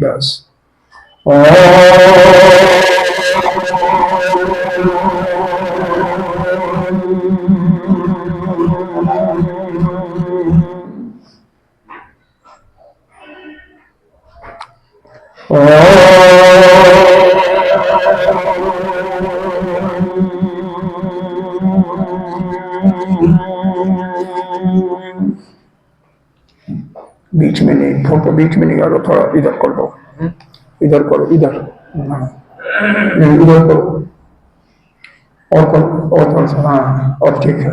बस बीच में नहीं, फोटो बीच में नहीं करो, थोड़ा इधर कर दो, इधर करो, इधर नहीं, इधर करो, और करो, और थोड़ा सा, हाँ और ठीक है।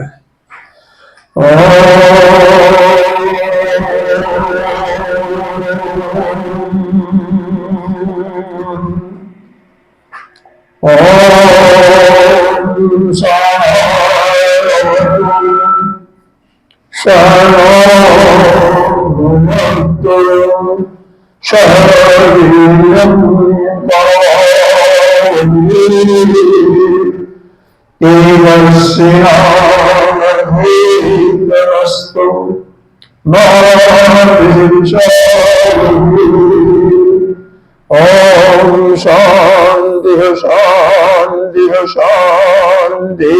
ओम शांति शांति शांति।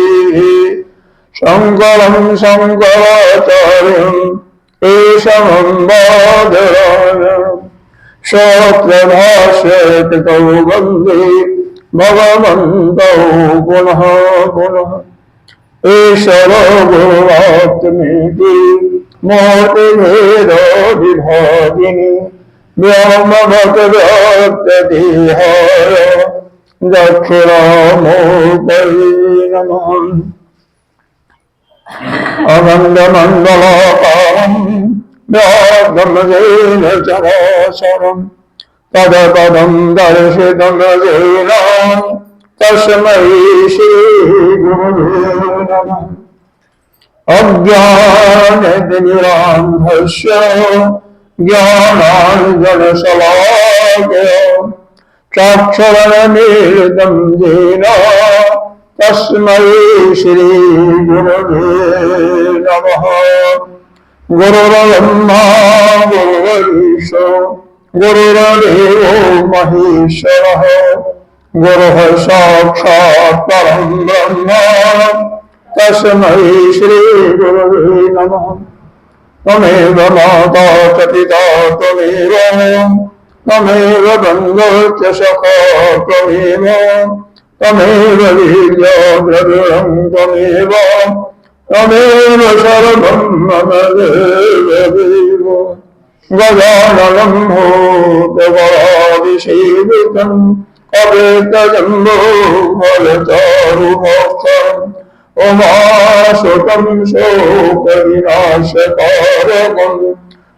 शंकरं शंकराचार्यं केशवं बादरायणं श्रोत्रभाष्यकृतौ वन्दे भगवन्तौ पुनः पुनः। ईश्वरो गुरुरात्मेति मूर्तिभेदो विभागिनी व्योमवद्व्याप्तदेहाय दक्षिणामूर्तये नमः। अनन्दमण्डलाकारं व्याघ्रमजेन चराचरं पदपदं दर्शितं येन तस्मै श्रीगुरवे नमः। अज्ञानतिमिरान्धस्य ज्ञानाञ्जनशलाकया चक्षुरुन्मीलितं येन तस्मै श्रीगुरवे नमः। गुरुर्ब्रह्मा गुरुर्विष्णु गुरुर्देवो महेश्वरः गुरुः साक्षात् परं ब्रह्म तस्मै श्रीगुरवे नमः। त्वमेव माता च पिता त्वमेव त्वमेव बन्धुः च सखा त्वमेव त्वमेव वीर्यो द्रविणं त्वमेव त्वमेव सर्वं मम देव। गजाननं भूतगणाधिसेवितं अभेदजम्बोफलचारुभक्षम् उमासुतं शोकविनाशकारकं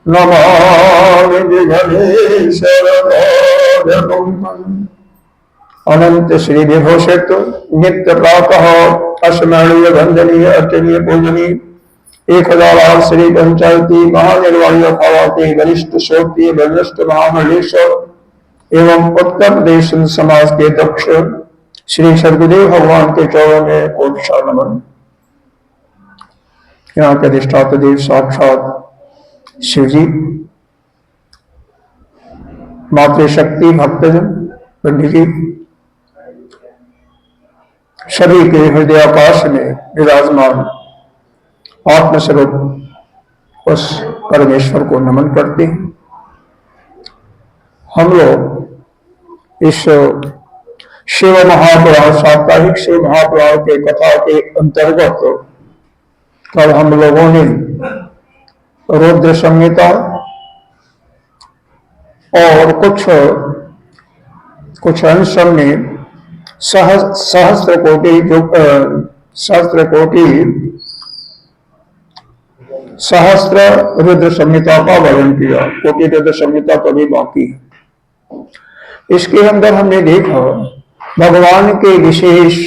नमामि गणेशरनाथं। अनंत श्री विभूषित नित्य प्रातः अस्मरणीय वंदनीय अर्चनीय पूजनीय 1008 श्री पंचायती महानिर्वाणी भावाती वरिष्ठ शोक्ति वरिष्ठ महामंडलेश्वर एवं उत्तर प्रदेश समाज के दक्ष श्री सदगुरुदेव भगवान के चरणों में कोटि नमन। यहाँ के अधिष्ठाता देव साक्षात शिव जी, मातृशक्ति भक्तजन पंडित जी, सभी के हृदयाकाश में विराजमान आत्मस्वरूप उस परमेश्वर को नमन करते हैं। हम लोग इस शिव महापुराण साप्ताहिक शिव महापुराण के कथा के अंतर्गत कल हम लोगों ने रुद्र संहिता और कुछ अंश में सहस्त्र रुद्र संहिता का वर्णन किया। कोटि रुद्र संहिता तो भी बाकी है। इसके अंदर हमने देखा भगवान के विशेष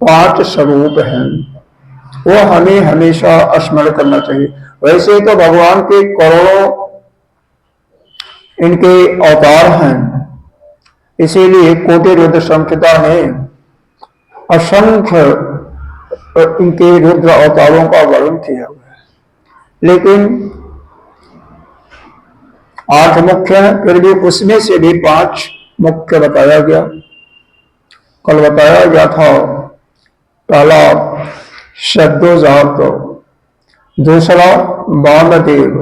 5 स्वरूप हैं, वो हमें हमेशा स्मरण करना चाहिए। वैसे तो भगवान के करोड़ों इनके अवतार हैं, इसीलिए कोटि रुद्र संहिता में असंख्य इनके रुद्र अवतारों का वर्णन किया हुआ है। लेकिन 8 मुख्य हैं, फिर भी उसमें से भी 5 मुख्य बताया गया। कल बताया गया था पहला शब्दोजात, दूसरा वामदेव,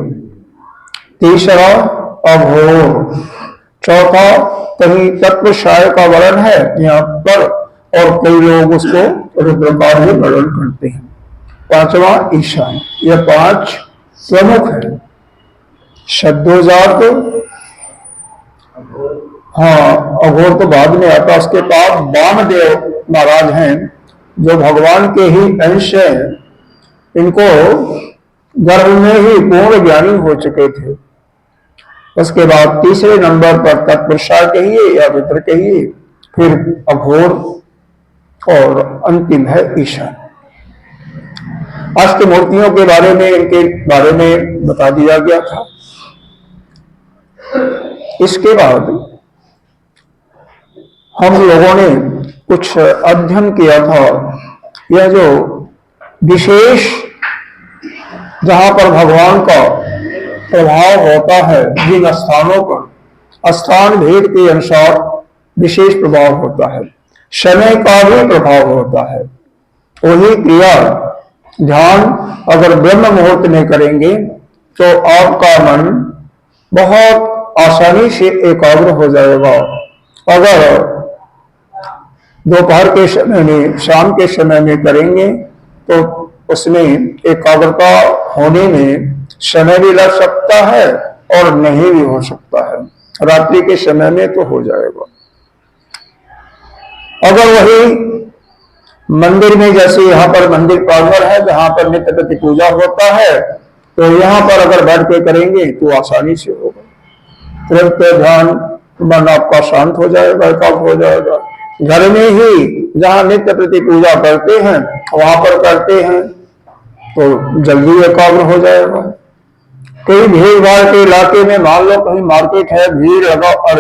तीसरा अघोर, चौथा कहीं तत्वशाय का वर्णन है यहाँ पर और कई लोग उसको रुद्रकार भी वर्णन करते हैं। पांचवा ईशान। ये 5 प्रमुख है। शब्दोजात, हाँ अघोर तो बाद में आता। उसके बाद वामदेव महाराज हैं जो भगवान के ही अंश हैं। इनको गर्भ में ही पूर्ण ज्ञानी हो चुके थे। उसके बाद तीसरे नंबर पर तत्पुरुषा कहिए या रुद्र कहिए, फिर अघोर और अंतिम है ईशान। अष्टमूर्तियों के बारे में, इनके बारे में बता दिया गया था। इसके बाद हम लोगों ने कुछ अध्ययन किया था। यह जो विशेष जहां पर भगवान का प्रभाव होता है, जिन स्थानों पर स्थान भेद के अनुसार विशेष प्रभाव होता है, समय का भी प्रभाव होता है। वही क्रिया ध्यान अगर ब्रह्म मुहूर्त में करेंगे तो आपका मन बहुत आसानी से एकाग्र हो जाएगा। अगर दोपहर के समय में, शाम के समय में करेंगे तो उसमें एकाग्रता होने में समय भी लग सकता है और नहीं भी हो सकता है। रात्रि के समय में तो हो जाएगा। अगर वही मंदिर में, जैसे यहाँ पर मंदिर प्रांगण है जहां पर नित्य प्रति पूजा होता है, तो यहाँ पर अगर बैठ के करेंगे तो आसानी से होगा। तुरंत ध्यान मन आपका शांत हो जाएगा, एकाग्र हो जाएगा। घर में ही जहां नित्य प्रति पूजा करते हैं वहां पर करते हैं तो जल्दी एकाग्र हो जाएगा। कई भीड़ भाड़ के इलाके में, मान लो कहीं मार्केट है, भीड़ लगा और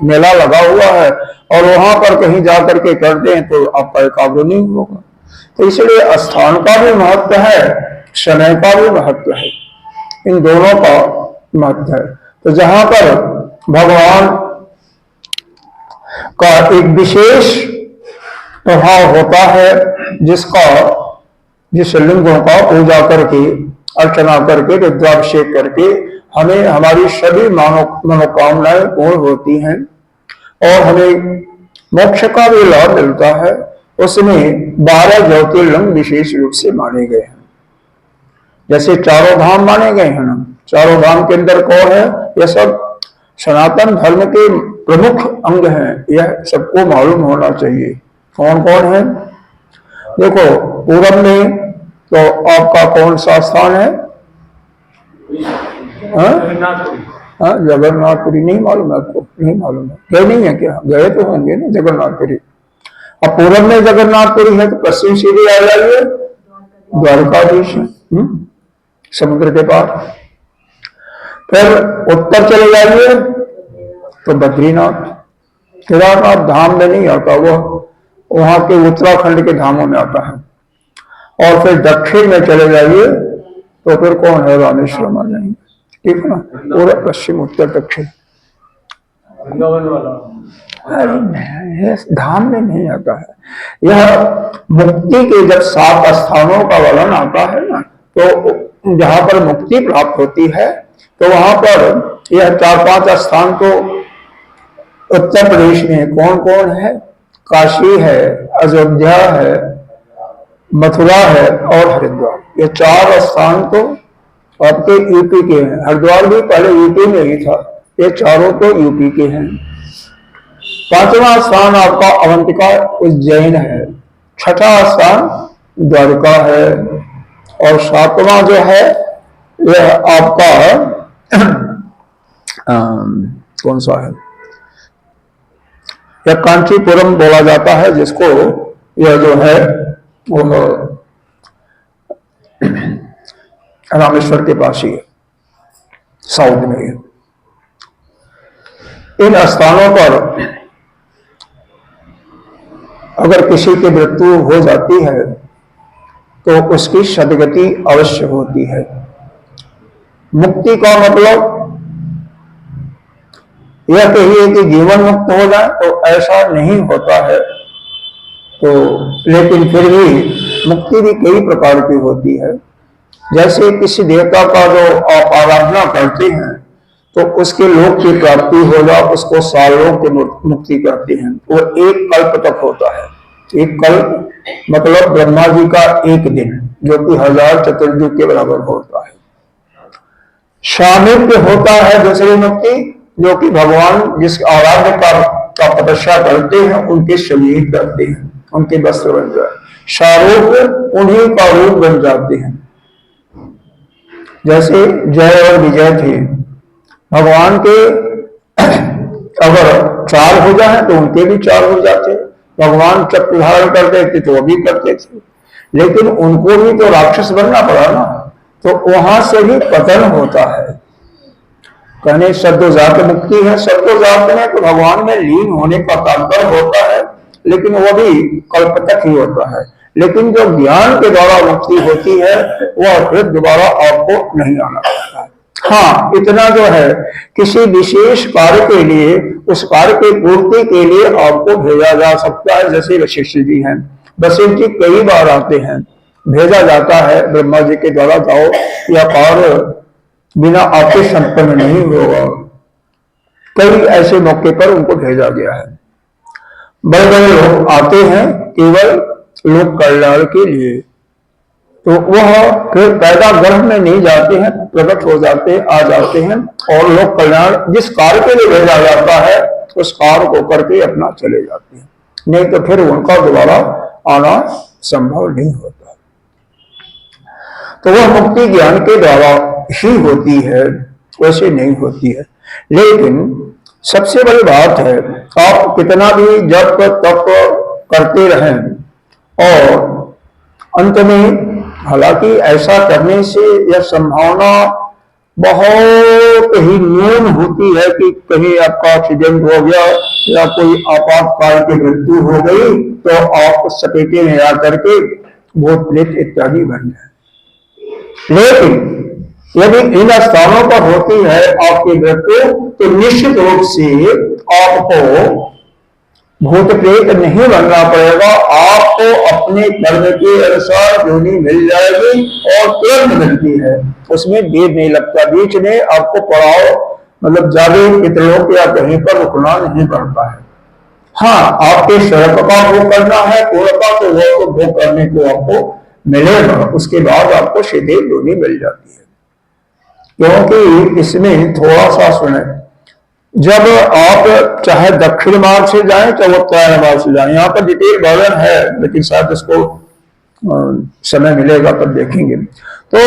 मेला लगा हुआ है और वहां पर कहीं जाकर के करते हैं तो आपका एकाग्र नहीं होगा। तो इसलिए स्थान का भी महत्व है, समय का भी महत्व है, इन दोनों का महत्व है। तो जहां पर भगवान का एक विशेष प्रभाव होता है, जिस लिंगों का पूजा करके, अर्चना करके, रुद्राभिषेक करके हमें हमारी सभी मनोकामनाएं पूर्ण होती हैं और हमें मोक्ष का भी लाभ मिलता है। उसमें 12 ज्योतिर्लिंग विशेष रूप से माने गए हैं। जैसे चारों धाम माने गए हैं ना, चारों धाम के अंदर कौन है? यह सब सनातन धर्म के प्रमुख अंग हैं। यह सबको मालूम होना चाहिए कौन कौन है। देखो पूरब में तो आपका कौन सा स्थान है? जगन्नाथपुरी। नहीं मालूम है आपको? नहीं मालूम है? गए नहीं है क्या? गए तो होंगे ना जगन्नाथपुरी। अब पूरब में जगन्नाथपुरी है तो पश्चिम सीधे आ जाइए, द्वारकाधीश है समुद्र के पार। फिर उत्तर चले जाइए तो बद्रीनाथ। केदारनाथ धाम में नहीं आता, वो वहां के उत्तराखंड के धामों में आता है। और फिर दक्षिण में चले जाइए तो फिर कौन है? रामेश्वरम आ जाएंगे। ठीक है ना? पूरा पश्चिम उत्तर दक्षिण। अरे नहीं, धाम में नहीं आता है। यह मुक्ति के जब 7 स्थानों का वर्णन आता है ना, तो जहां पर मुक्ति प्राप्त होती है तो वहां पर यह 4-5 स्थान तो उत्तर प्रदेश में कौन कौन है? काशी है, अयोध्या है, मथुरा है और हरिद्वार। ये 4 स्थान तो आपके यूपी के हैं। हरिद्वार भी पहले यूपी में ही था। ये चारों तो यूपी के हैं। 5वां स्थान आपका अवंतिका उज्जैन है। 6ठा स्थान द्वारका है और 7वां जो है यह आपका कौन सा है? यह कांचीपुरम बोला जाता है, जिसको यह जो है वो रामेश्वर के पास ही है, साउथ में है। इन स्थानों पर अगर किसी की मृत्यु हो जाती है तो उसकी सदगति अवश्य होती है। मुक्ति का मतलब यह कहिए कि जीवन मुक्त हो जाए तो ऐसा नहीं होता है। तो लेकिन फिर भी मुक्ति भी कई प्रकार की होती है। जैसे किसी देवता का जो आप आराधना करते हैं तो उसके लोक की प्राप्ति हो जाए, उसको सालों की मुक्ति करते हैं। वो एक कल्प तक होता है। एक कल्प मतलब ब्रह्मा जी का एक दिन, जो कि 1000 चतुर्युग के बराबर होता है। सामीप्य होता है दूसरी मुक्ति, जो कि भगवान जिस आराध्य का तपस्या करते हैं उनके शरीर करते हैं, उनके वस्त्र बन जाए, शारूप उन्हीं का रूप बन जाते हैं। जैसे जय और विजय थे, भगवान के अगर 4 हो जाए तो उनके भी 4 हो जाते। भगवान चक्र धारण करते थे तो वो भी करते थे, लेकिन उनको भी तो राक्षस बनना पड़ा ना, तो वहां से भी पतन होता है। कहने सद्योजात मुक्ति है। सद्योजात में तो भगवान में लीन होने का तात्पर्य होता है, लेकिन वो भी कल्प तक ही होता है। लेकिन जो ज्ञान के द्वारा मुक्ति होती है वह फिर दोबारा आपको नहीं आना पड़ता है। हाँ, इतना जो है, किसी विशेष कार्य के लिए, उस कार्य की पूर्ति के लिए आपको भेजा जा सकता है। जैसे वशिष्ठ जी हैं, वशिष्ठ जी कई बार आते हैं, भेजा जाता है ब्रह्मा जी के द्वारा, जाओ यह कार्य बिना आपके संपन्न नहीं होगा। कई ऐसे मौके पर उनको भेजा गया है। बड़े बड़े लोग आते हैं केवल लोक कल्याण के लिए, तो वह फिर पैदा गर्भ में नहीं जाते हैं, प्रकट हो जाते हैं, आ जाते हैं, और लोक कल्याण जिस कार्य के लिए भेजा जाता है उस कार्य को करके अपना चले जाते हैं। नहीं तो फिर उनका दोबारा आना संभव नहीं होता। तो वह मुक्ति ज्ञान के द्वारा ही होती है, वैसे नहीं होती है। लेकिन सबसे बड़ी बात है, आप कितना भी जप तप करते रहें और अंत में, हालांकि ऐसा करने से यह संभावना बहुत ही न्यून होती है कि कहीं आपका एक्सीडेंट हो गया या कोई आपातकाल की मृत्यु हो गई तो आप सपेटे में आकर के भूत प्रेत इत्यादि बन जाए। लेकिन यदि इन स्थानों पर होती है आपकी मृत्यु तो निश्चित रूप से आपको भूत प्रेत नहीं बनना पड़ेगा। आपको अपने कर्म के अनुसार योनि मिल जाएगी और तुरंत मिलती है, उसमें देर नहीं लगता। बीच में आपको पड़ाव मतलब ज्यादा पितरों या कहीं पर रुकना नहीं पड़ता है। हाँ, आपके सर्प का भोग करना है, पूर्ण का, तो वो भोग करने को आपको मिलेगा, उसके बाद आपको सीधे योनि मिल जाती है। क्योंकि इसमें थोड़ा सा सुने, जब आप चाहे दक्षिण मार्ग से जाएं चाहे उत्तर मार्ग से जाएं, यहाँ पर डिटेल वर्णन है, लेकिन शायद इसको समय मिलेगा तब देखेंगे। तो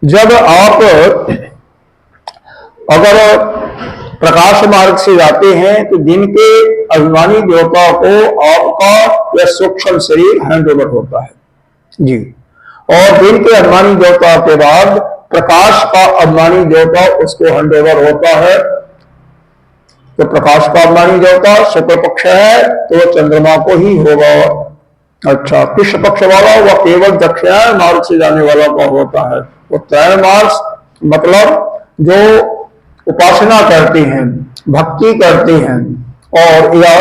जब आप अगर प्रकाश मार्ग से जाते हैं तो दिन के अभिमानी देवता को आपका यह सूक्ष्म शरीर हैंड ओवर होता है जी, और दिन के अभिमानी देवता के बाद प्रकाश का अभिमानी देवता उसको हैंड ओवर होता है। तो प्रकाश का अभिमानी देवता शुक्ल पक्ष है तो चंद्रमा को ही होगा। अच्छा, कृष्ण पक्ष वाला वह केवल दक्षिणायन मार्ग से जाने वाला का होता है। उत्तरायण मार्ग मतलब जो उपासना करते हैं, भक्ति करते हैं और या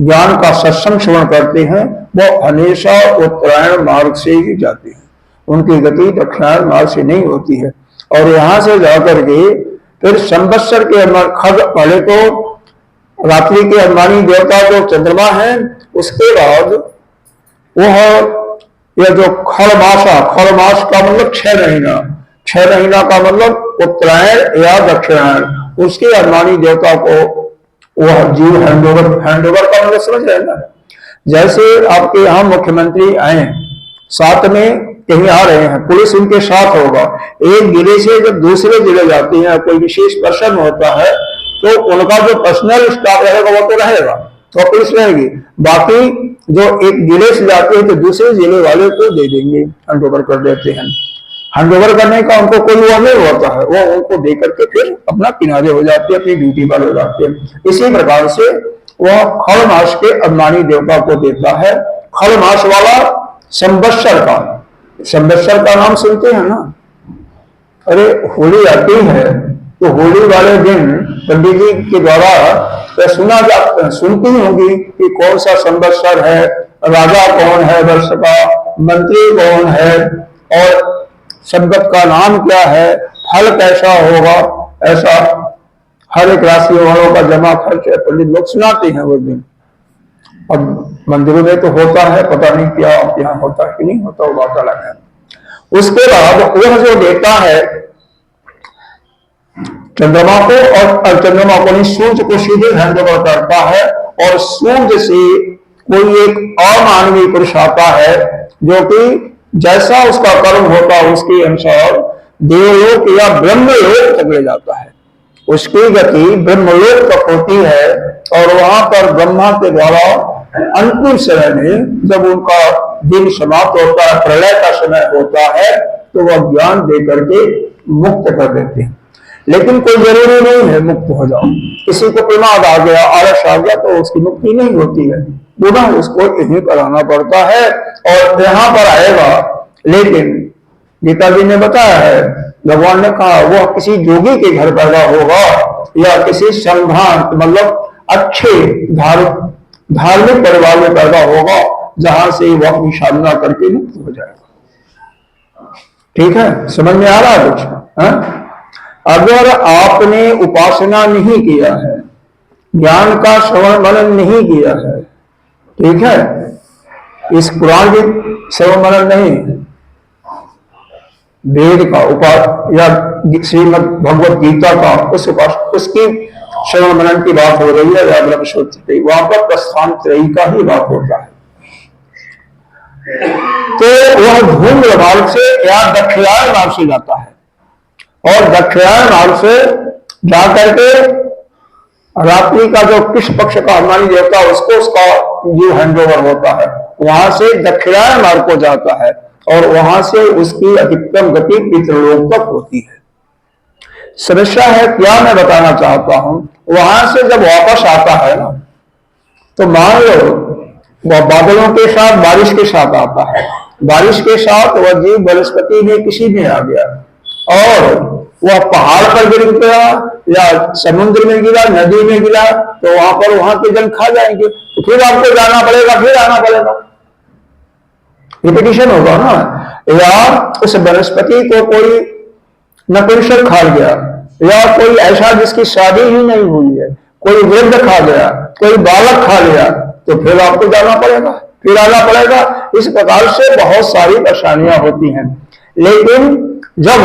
ज्ञान का सत्संग श्रवण करते हैं, वो हमेशा उत्तरायण मार्ग से ही जाते हैं। उनकी गति दक्षिणायन मार्ग से नहीं होती है। और यहां से जाकर के फिर संवत्सर के खग, पहले तो रात्रि के अभिमानी देवता जो चंद्रमा है, उसके बाद वह यह जो खड़ मास का मतलब 6 महीना, 6 महीना का मतलब उत्तरायण या दक्षिणायन, उसके अभिमानी देवता को वह जीव हैंडओवर का मतलब समझ रहे हैं ना। जैसे आपके यहाँ मुख्यमंत्री आए, साथ में कहीं आ रहे हैं, पुलिस उनके साथ होगा, एक जिले से जब दूसरे जिले जाते हैं, कोई विशेष पर्सन होता है तो उनका जो पर्सनल स्टाफ रहेगा वो तो रहेगा, तो पुलिस रहेगी। बाकी जो एक जिले से जाते हैं तो दूसरे जिले वाले को दे देंगे, हैंड ओवर कर देते हैं। हैंड ओवर करने का उनको कोई वो नहीं होता है, वो उनको दे करके फिर अपना किनारे हो जाते हैं, अपनी ड्यूटी पर हो जाते हैं। इसी प्रकार से वह खड़ मास के अभिमानी देवता को देता है। खड़ मास वाला संवत्सर का नाम सुनते हैं ना, अरे होली आती है तो होली वाले दिन पंडित जी के द्वारा सुनती होंगी कि कौन सा संवत्सर है, राजा कौन है वर्ष का, मंत्री कौन है, और संवत का नाम क्या है, फल कैसा होगा। ऐसा हर एक राशि वालों का जमा खर्च है, पंडित लोग सुनाते हैं वो दिन। अब मंदिरों में तो होता है, पता नहीं क्या यहाँ होता है कि नहीं होता, वो बात अलग है। उसके बाद वह जो देता है चंद्रमा को, और चंद्रमा को नहीं, सूर्य को सीधे हैंड ओवर करता है, और सूर्य से कोई एक अमानवीय पुरुष आता है जो कि जैसा उसका कर्म होता है उसके अनुसार देवलोक या ब्रह्मलोक तक ले जाता है। उसकी गति ब्रह्मलोक तक होती है, और वहां पर ब्रह्मा के द्वारा अंतिम समय में जब उनका दिन समाप्त होता है, प्रलय का समय होता है, तो वह ज्ञान दे करके मुक्त कर देते हैं। लेकिन कोई जरूरी नहीं है मुक्त हो जाओ, किसी को प्रमाद आ गया, आलस आ गया, तो उसकी मुक्ति नहीं होती है, पुनः उसको यहीं पर आना पड़ता है और यहाँ पर आएगा। लेकिन गीता जी ने बताया है, भगवान ने कहा वह किसी जोगी के घर पैदा होगा या किसी संभ्रांत मतलब अच्छे धार्मिक परिवार में पैदा होगा, जहां से वह अपनी साधना करके मुक्त हो जाएगा। ठीक है, समझ में आ रहा है कुछ? है? अगर आपने उपासना नहीं किया है, ज्ञान का श्रवण मनन नहीं किया है, ठीक है, इस पुराण की श्रवण मनन नहीं, वेद का या श्रीमद् भगवत गीता का उसकी श्रवण मनन की बात हो रही है, या ब्रह्मसूत्र की, वहां पर प्रस्थान त्रयी का ही बात होता है। तो वह धूम्र मार्ग से या दक्षिणायन मार्ग से जाता है, और दक्षिणायन मार्ग से जाकर के रात्रि का जो कृष्ण पक्ष का हनुमानी देवता उसको उसका जीव हैंडओवर होता है, वहां से दक्षिणायन मार्ग को जाता है, और वहां से उसकी अधिकतम गति पितृलोक तक होती है। समस्या है क्या मैं बताना चाहता हूं, वहां से जब वापस आता है ना, तो मान लो वह बादलों के साथ बारिश के साथ आता है, बारिश के साथ वह जीव वनस्पति में किसी में आ गया, और वह पहाड़ पर गिर गया या समुद्र में गिरा, नदी में गिरा, तो वहां पर वहां के जन खा जाएंगे, तो फिर आपको जाना पड़ेगा, फिर आना पड़ेगा, रिपीटिशन होगा ना। या उस वनस्पति को कोई नपुंसक खा गया, या कोई ऐसा जिसकी शादी ही नहीं हुई है, कोई वृद्ध खा गया, कोई बालक खा गया, तो फिर आपको जाना पड़ेगा, फिर आना पड़ेगा। इस प्रकार से बहुत सारी परेशानियां होती हैं। लेकिन जब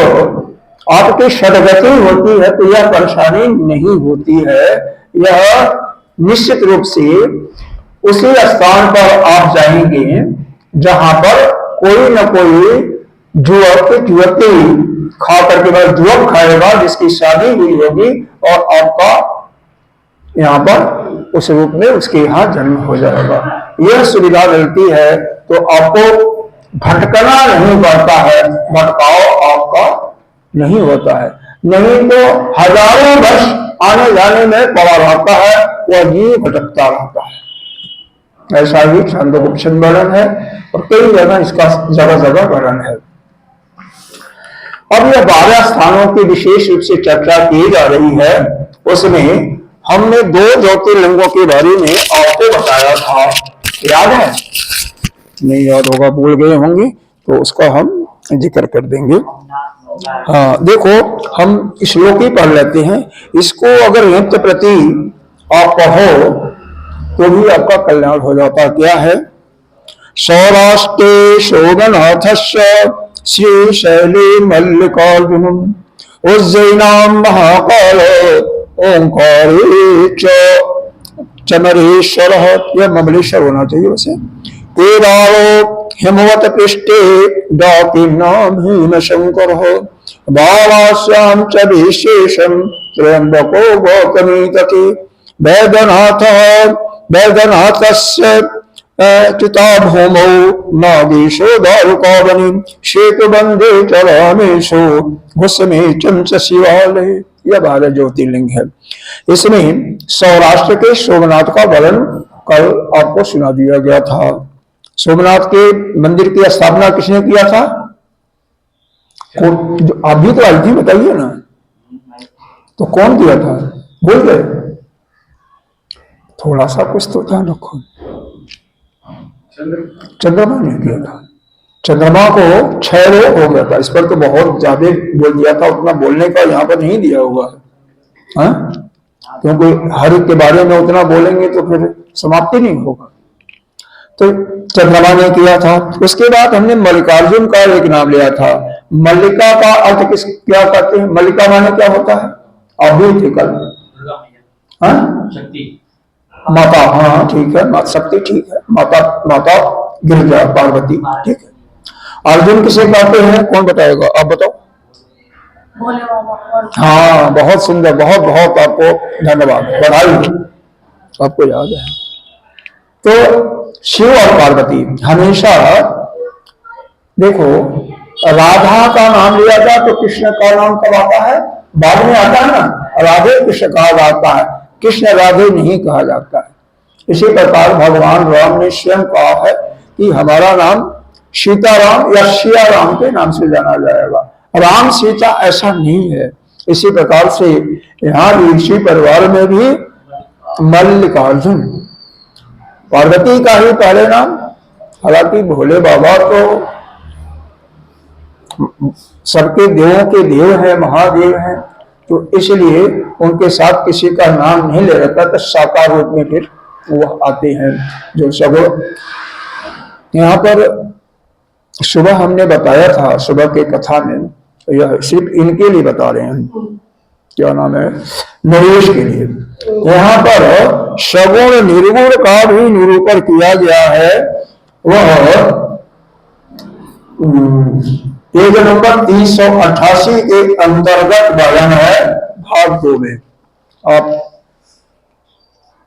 आपकी सदगति होती है तो यह परेशानी नहीं होती है। यह निश्चित रूप से उसी स्थान पर आप जाएंगे जहां पर कोई न कोई युवती खा करके बाद युवक खाएगा जिसकी शादी हुई होगी, और आपका यहाँ पर उस रूप में उसके यहाँ जन्म हो जाएगा। यह सुविधा मिलती है तो आपको भटकना नहीं पड़ता है, भटकाव आपका नहीं होता है। नहीं तो हजारों वर्ष आने जाने में पड़ा रहता है, वह जीव भटकता रहता है। ऐसा ही छांदोपनिषद वर्णन है, और कई जगह इसका जगह जगह वर्णन है। अब यह 12 स्थानों की विशेष रूप से चर्चा की जा रही है। उसमें हमने 2 ज्योतिर्लिंगों के बारे में आपको बताया था, याद है? नहीं याद होगा, भूल गए होंगे, तो उसका हम जिक्र कर देंगे। हाँ, देखो हम श्लोक ही पढ़ लेते हैं, इसको अगर नित्य प्रति आप पढ़ो तो भी आपका कल्याण हो जाता है। क्या है? सौराष्ट्रे शोभनाथस्य श्री शैले मल्लिकार्जुनम उज्जैनाम महाकाल ओंकारे चमरेश्वर, यह ममलेश्वर होना चाहिए वैसे। केदारो हिमवत पृष्ठे डाकिनाम हीन शंकर बालाश्याम च विशेषम त्र्यंबको गौतमी तके वैद्यनाथस्य चिता भूमौ नागेशो दारुकावनी शेतुबंदे च रामेशो घुसमे चंच शिवालय। यह 12 ज्योतिर्लिंग है। इसमें सौराष्ट्र के सोमनाथ का वर्णन कल आपको सुना दिया गया था। सोमनाथ के मंदिर की स्थापना किसने किया था? आप भी तो आई थी, बताइए ना। तो कौन दिया था? भूल गए? थोड़ा सा कुछ तो ध्यान रखो। चंद्रमा ने दिया था। चंद्रमा को क्षय रोग हो गया था। इस पर तो बहुत ज्यादा बोल दिया था, उतना बोलने का यहाँ पर नहीं दिया हुआ है। हाँ? क्योंकि हर एक के बारे में उतना बोलेंगे तो फिर समाप्ति नहीं होगा। तो चंद्रमा ने किया था। उसके बाद हमने मल्लिकार्जुन का एक नाम लिया था। मल्लिका का अर्थ क्या करते हैं? मल्लिका माने क्या होता है? अभी थे कल। हाँ, माता। हाँ ठीक है, माता शक्ति, ठीक है, माता, माता गिरिजा पार्वती, ठीक है। अर्जुन किसे कहते हैं? कौन बताएगा? आप बताओ। हाँ, बहुत सुंदर, बहुत बहुत आपको धन्यवाद, बधाई, आपको याद है। तो शिव और पार्वती हमेशा, देखो, राधा का नाम लिया जाए तो कृष्ण का नाम कब आता है? बाद में आता है ना। राधे कृष्ण कहा जाता है, कृष्ण राधे नहीं कहा जाता है। इसी प्रकार भगवान राम ने स्वयं कहा है कि हमारा नाम सीताराम या सिया राम के नाम से जाना जाएगा। राम सीता ऐसा नहीं है। इसी प्रकार से यहाँ भी इसी परिवार में भी मल्लिकार्जुन, पार्वती का ही पहले नाम। हालांकि भोले बाबा तो सबके देवों के देव हैं, महादेव हैं, तो इसलिए उनके साथ किसी का नाम नहीं ले रखा। तो साकार रूप में फिर वो आते हैं जो सब। यहाँ पर सुबह हमने बताया था, सुबह के कथा में, यह सिर्फ इनके लिए बता रहे हैं, क्या नाम है, नरेश के लिए। यहाँ पर सगुण निर्गुण का भी निरूपण किया गया है। वह पेज नंबर 388 के अंतर्गत वर्णन है, भाग 2 में। आप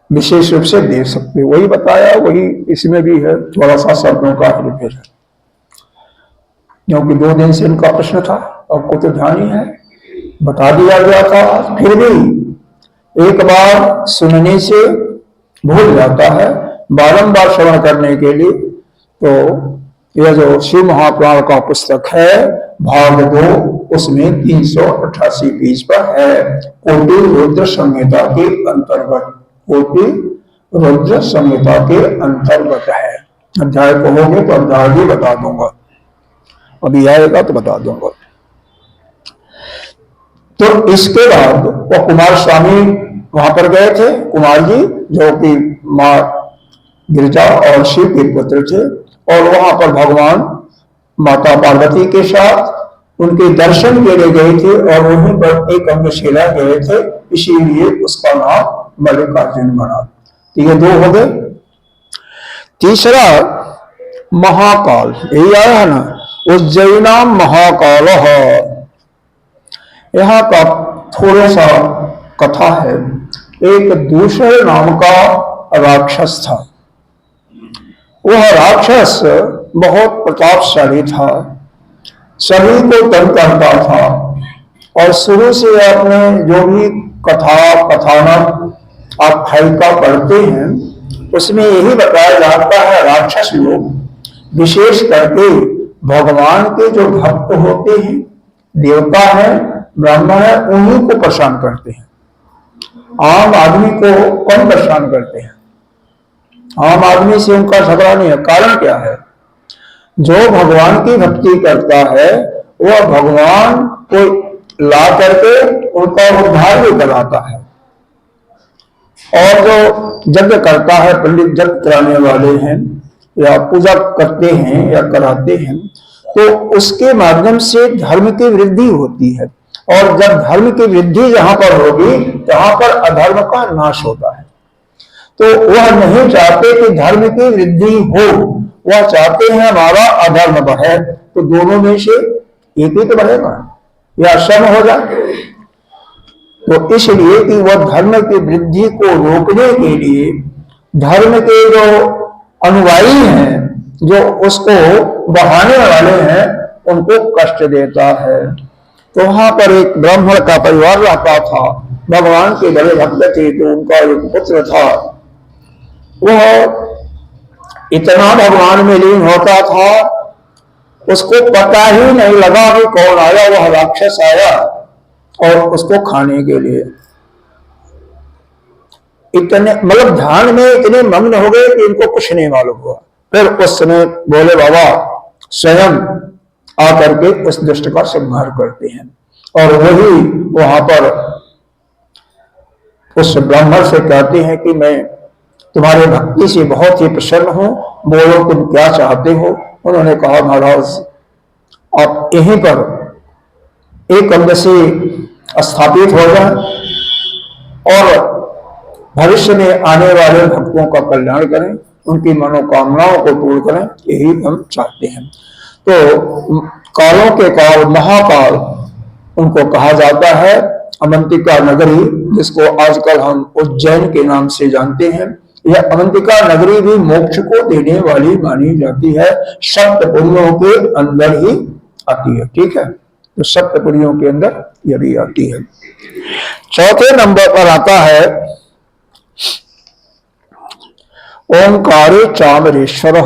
विशेष रूप से देख सकते हो। वही बताया, वही इसमें भी है, थोड़ा सा शब्दों का हेरफेर है, क्योंकि 2 दिन से इनका प्रश्न था, आपको तो ध्यान ही है, बता दिया गया था। फिर भी एक बार सुनने से भूल जाता है, बारंबार श्रवण करने के लिए। तो यह जो शिव महापुराण का पुस्तक है भाग 2, उसमें 388 पेज पर है। कोटि रुद्र संहिता के अंतर्गत, कोटि रुद्र संहिता के अंतर्गत है। अध्याय कहोगे तो अध्याय भी बता दूंगा, अभी आएगा तो बता दूंगा। तो इसके बाद वो कुमार स्वामी वहां पर गए थे, कुमार जी, जो कि मां गिरिजा और शिव के पुत्र थे, और वहां पर भगवान माता पार्वती के साथ उनके दर्शन के लिए गए थे, और वहीं पर एक अंगशिला गए थे, इसीलिए उसका नाम मल्लिकार्जुन बना। तो ये 2 हो गए। तीसरा महाकाल, यही आया है ना, उज्जैना महाकाल। यहाँ का थोड़ा सा कथा है। एक दूसरे नाम का राक्षस था। वह राक्षस बहुत प्रतापशाली था, सभी को तंग करता था, और शुरू से अपने जो भी कथानक आप का पढ़ते हैं, उसमें यही बताया जाता है, राक्षस लोग विशेष करके भगवान के जो भक्त होते हैं, देवता है, ब्राह्मण है, उन्हीं को परेशान करते हैं। आम आदमी को कम परेशान करते हैं। आम आदमी से उनका झगड़ा नहीं है। कारण क्या है? जो भगवान की भक्ति करता है वह भगवान को ला करके उनका उद्धार भी कराता है। और जो यज्ञ करता है, पंडित यज्ञ कराने वाले हैं या पूजा करते हैं या कराते हैं, तो उसके माध्यम से धर्म की वृद्धि होती है। और जब धर्म की वृद्धि जहां पर होगी, तहां पर अधर्म का नाश होता है। तो वह नहीं चाहते कि धर्म की वृद्धि हो, वह चाहते हैं हमारा अधर्म बढ़े। तो दोनों में से एक ही तो बढ़ेगा या सम हो जाए। तो इसलिए कि वह धर्म की वृद्धि को रोकने के लिए धर्म के जो अनुयायी हैं, जो उसको बढ़ाने वाले हैं, उनको कष्ट देता है। तो वहां पर एक ब्राह्मण का परिवार रहता था, भगवान के बड़े भक्त थे। तो उनका एक पुत्र था, वह इतना भगवान में लीन होता था, उसको पता ही नहीं लगा कि कौन आया। वह राक्षस आया और उसको खाने के लिए। इतने मतलब ध्यान में इतने मग्न हो गए कि इनको कुछ नहीं मालूम हुआ। फिर उस समय बोले बाबा स्वयं आकर के उस दुष्ट का संहार करते हैं, और वही वहां पर उस ब्राह्मण से कहते हैं कि मैं तुम्हारे भक्ति से बहुत ही प्रसन्न हूं, बोलो तुम क्या चाहते हो। उन्होंने कहा महाराज आप यहीं पर एक कमदसी स्थापित हो जाए और भविष्य में आने वाले भक्तों का कल्याण करें, उनकी मनोकामनाओं को पूर्ण करें, यही हम चाहते हैं। तो कालों के काल महाकाल उनको कहा जाता है। अवंतिका नगरी, जिसको आजकल हम उज्जैन के नाम से जानते हैं, यह अवंतिका नगरी भी मोक्ष को देने वाली मानी जाती है। सप्तपुरियों के अंदर ही आती है। ठीक है, तो सप्तपुरियों के अंदर यह भी आती है। चौथे नंबर पर आता है ओंकारे चामरेश्वर।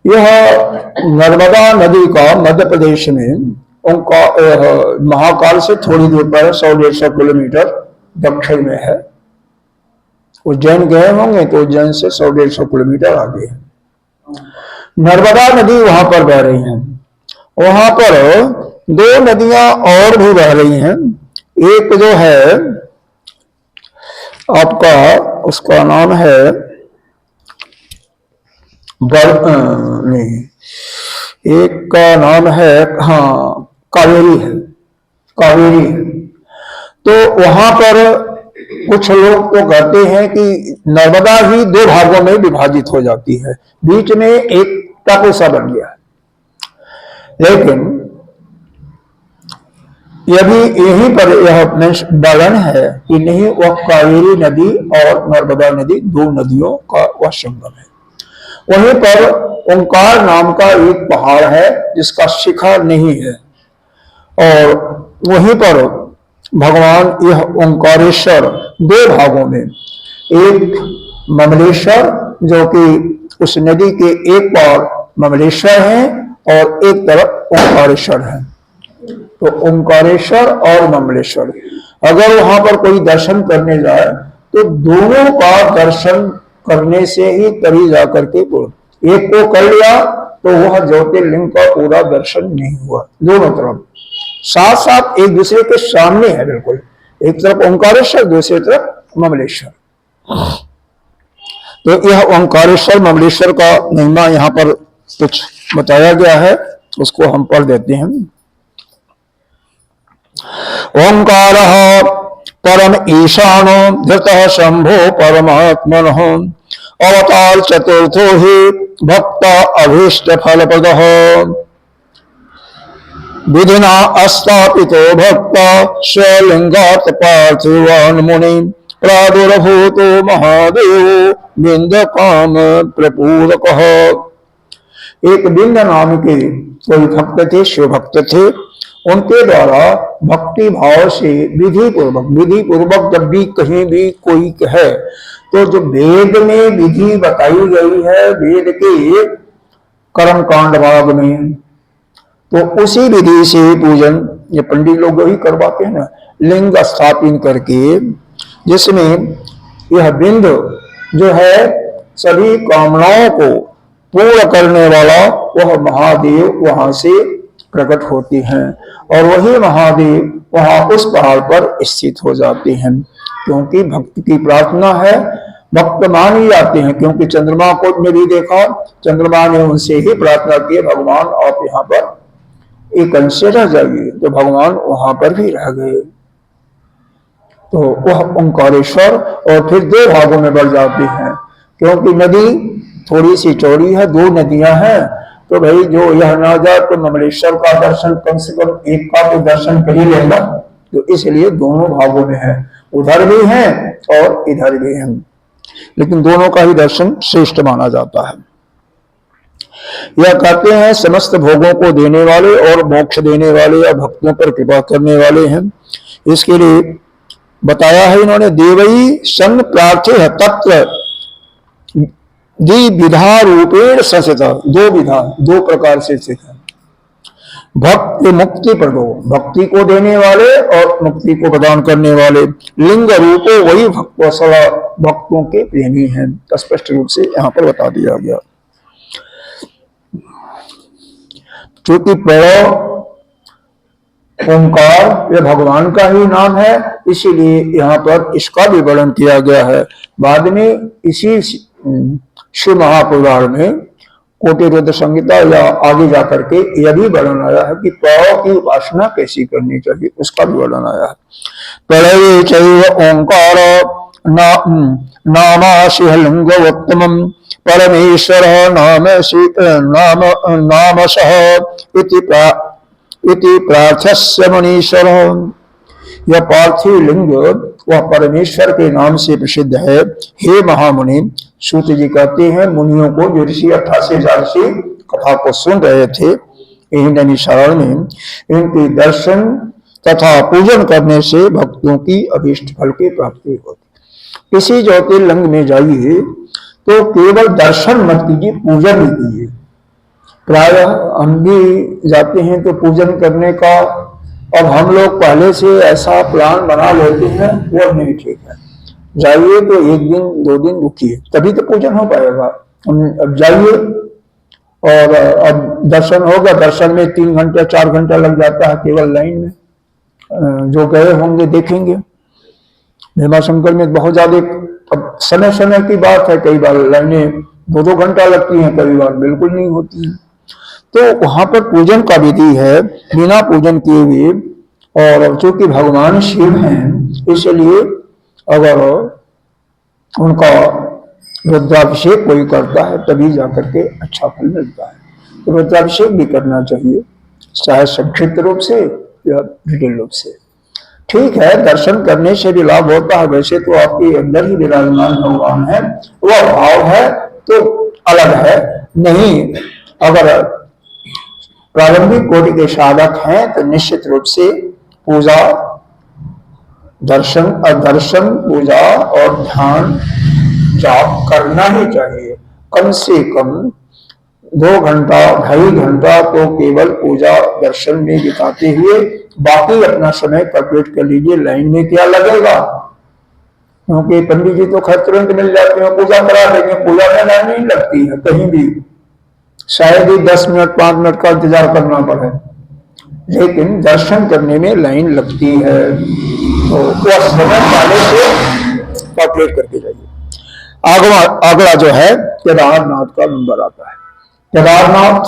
यह नर्मदा नदी का मध्य प्रदेश में महाकाल से थोड़ी दूर पर 100-150 किलोमीटर दक्षिण में है। उज्जैन गए होंगे तो उज्जैन से 100-150 किलोमीटर आगे है। नर्मदा नदी वहां पर बह रही है। वहां पर दो नदियां और भी बह रही हैं। एक जो है आपका, उसका नाम है नहीं, एक का नाम है, हाँ, कावेरी है। कावेरी है। तो वहां पर कुछ लोग तो कहते हैं कि नर्मदा ही दो भागों में विभाजित हो जाती है, बीच में एक टापू सा बन गया है। लेकिन यदि यहीं पर यह वर्णन है कि नहीं, वह कावेरी नदी और नर्मदा नदी दो नदियों का वह संगम है। वहीं पर ओंकार नाम का एक पहाड़ है जिसका शिखर नहीं है, और वहीं पर भगवान यह ओंकारेश्वर दो भागों में, एक ममलेश्वर जो कि उस नदी के एक पार ममलेश्वर है और एक तरफ ओंकारेश्वर है। तो ओंकारेश्वर और ममलेश्वर, अगर वहां पर कोई दर्शन करने जाए तो दोनों का दर्शन करने से ही तभी जाकर के एक को कर लिया तो वह ज्योतिर्लिंग का पूरा दर्शन नहीं हुआ। दोनों तरफ साथ साथ एक दूसरे के सामने है बिल्कुल, एक तरफ ओंकारेश्वर दूसरी तरफ ममलेश्वर। तो यह ओंकारेश्वर ममलेश्वर का महिमा यहाँ पर कुछ बताया गया है, उसको हम पढ़ देते हैं। ओंकार परम ईशानो धृतः शंभो परमात्मनः अवतार चतुर्थो ही भक्त अभीष्ट फलप्रद विधिना अस्थापितो भक्त स्वलिंगात् पार्थिवान् मुनि प्रादुर्भूतो महादेव बिंद काम प्रपूरक। एक बिंद नाम के कोई भक्त थे, शिव भक्त थे। उनके द्वारा भक्ति भाव से विधि पूर्वक जब भी कहीं भी कोई कहे तो जो वेद में विधि बताई गई है, वेद के कर्म कांड भाग में, तो उसी विधि से पूजन ये पंडित लोग ही करवाते हैं ना, लिंग स्थापित करके, जिसमें यह बिंद जो है सभी कामनाओं को पूर्ण करने वाला वह महादेव वहां से प्रकट होते हैं, और वही महादेव वहां उस पहाड़ पर स्थित हो जाते हैं। क्योंकि भक्त की प्रार्थना है, भक्त मान ही जाते हैं। क्योंकि चंद्रमा को ने भी देखा, चंद्रमा ने उनसे ही प्रार्थना की, भगवान आप यहाँ पर एक अंश से रह जाइए, तो भगवान वहां पर भी रह गए। तो वह ओंकारेश्वर और फिर दो भागों में बढ़ जाते हैं, क्योंकि नदी थोड़ी सी चौड़ी है, दो नदियां हैं। तो भाई जो यह ना जाए तो ममलेश्वर का दर्शन कम से कम एक का तो दर्शन कर ही लेगा, तो इसलिए दोनों भागों में है, उधर भी है और इधर भी है, लेकिन दोनों का ही दर्शन श्रेष्ठ माना जाता है। यह कहते हैं समस्त भोगों को देने वाले और मोक्ष देने वाले या भक्तों पर कृपा करने वाले हैं। इसके लिए बताया है इन्होंने, देवई सन प्रार्थे है तत्र द्विविधा रूपेण संस्थित, दो विधा दो प्रकार से स्थित है। भक्ति मुक्ति प्रदो, भक्ति को देने वाले और मुक्ति को प्रदान करने वाले, लिंग रूपो वही भक्तवत्सल, भक्तों के प्रेमी हैं। स्पष्ट रूप से यहाँ पर बता दिया गया। चूंकि प्रणव ओंकार ये भगवान का ही नाम है, इसीलिए यहाँ पर इसका भी वर्णन किया गया है। बाद में इसी शिव महापुराण में कोटि रुद्र संहिता या आगे जाकर के यह भी वर्णन आया है कि प्रणव की उपासना कैसी करनी चाहिए, उसका भी वर्णन आया है। प्रणवे चैव ओंकार नामाशिह लिंगोत्तमम् परमेश्वर नामशः इति प्रार्थस्य मनीश्वर। यह पार्थिव लिंग वह परमेश्वर के नाम से प्रसिद्ध है। हे महामुनि, सूत जी कहते हैं मुनियों को जो ऋषि 88,000 से कथा को सुन रहे थे यही शरण में, इनके दर्शन तथा पूजन करने से भक्तों की अभीष्ट फल की प्राप्ति होती। किसी ज्योतिर्लिंग में जाइए तो केवल दर्शन मत कीजिए, पूजन भी कीजिए। प्रायः हम भी जाते हैं तो पूजन करने का, अब हम लोग पहले से ऐसा प्लान बना लेते हैं, वो नहीं ठीक है। जाइए तो 1 दिन 2 दिन रुकिए, तभी तो पूजन हो पाएगा। अब जाइए और अब दर्शन होगा, दर्शन में 3 घंटे 4 घंटा लग जाता है केवल लाइन में। जो गए होंगे देखेंगे, भीमाशंकर में बहुत ज्यादा, अब समय समय की बात है, कई बार लाइनें 2-2 घंटा लगती हैं, कई बार बिल्कुल नहीं होती है। तो वहां पर पूजन का विधि है, बिना पूजन किए हुए। और चूंकि भगवान शिव हैं, इसलिए अगर उनका रुद्राभिषेक कोई करता है तभी जाकर के अच्छा फल मिलता है। तो रुद्राभिषेक भी करना चाहिए, चाहे संक्षिप्त रूप से या डिटेल रूप से। ठीक है, दर्शन करने से भी लाभ होता है, वैसे तो आपके अंदर ही विराजमान भगवान है, वह भाव है तो अलग है। नहीं, अगर प्रारंभिक कोटि के साधक हैं तो निश्चित रूप से पूजा, दर्शन पूजा और ध्यान जाप करना ही चाहिए। कम से कम 2 घंटा 2.5 घंटा तो केवल पूजा दर्शन में बिताते हुए बाकी अपना समय कंप्लीट कर लीजिए। लाइन में क्या लगेगा, क्योंकि पंडित जी तो खैर तुरंत मिल जाते हैं, पूजा करा देंगे। पूजा में लाइन नहीं लगती है कहीं भी, शायद ही 10 मिनट 5 मिनट का इंतजार करना पड़े, लेकिन दर्शन करने में लाइन लगती है। तो वह समय पहले से कैलकुलेट करके जाइए। अगला जो है केदारनाथ का नंबर आता है। केदारनाथ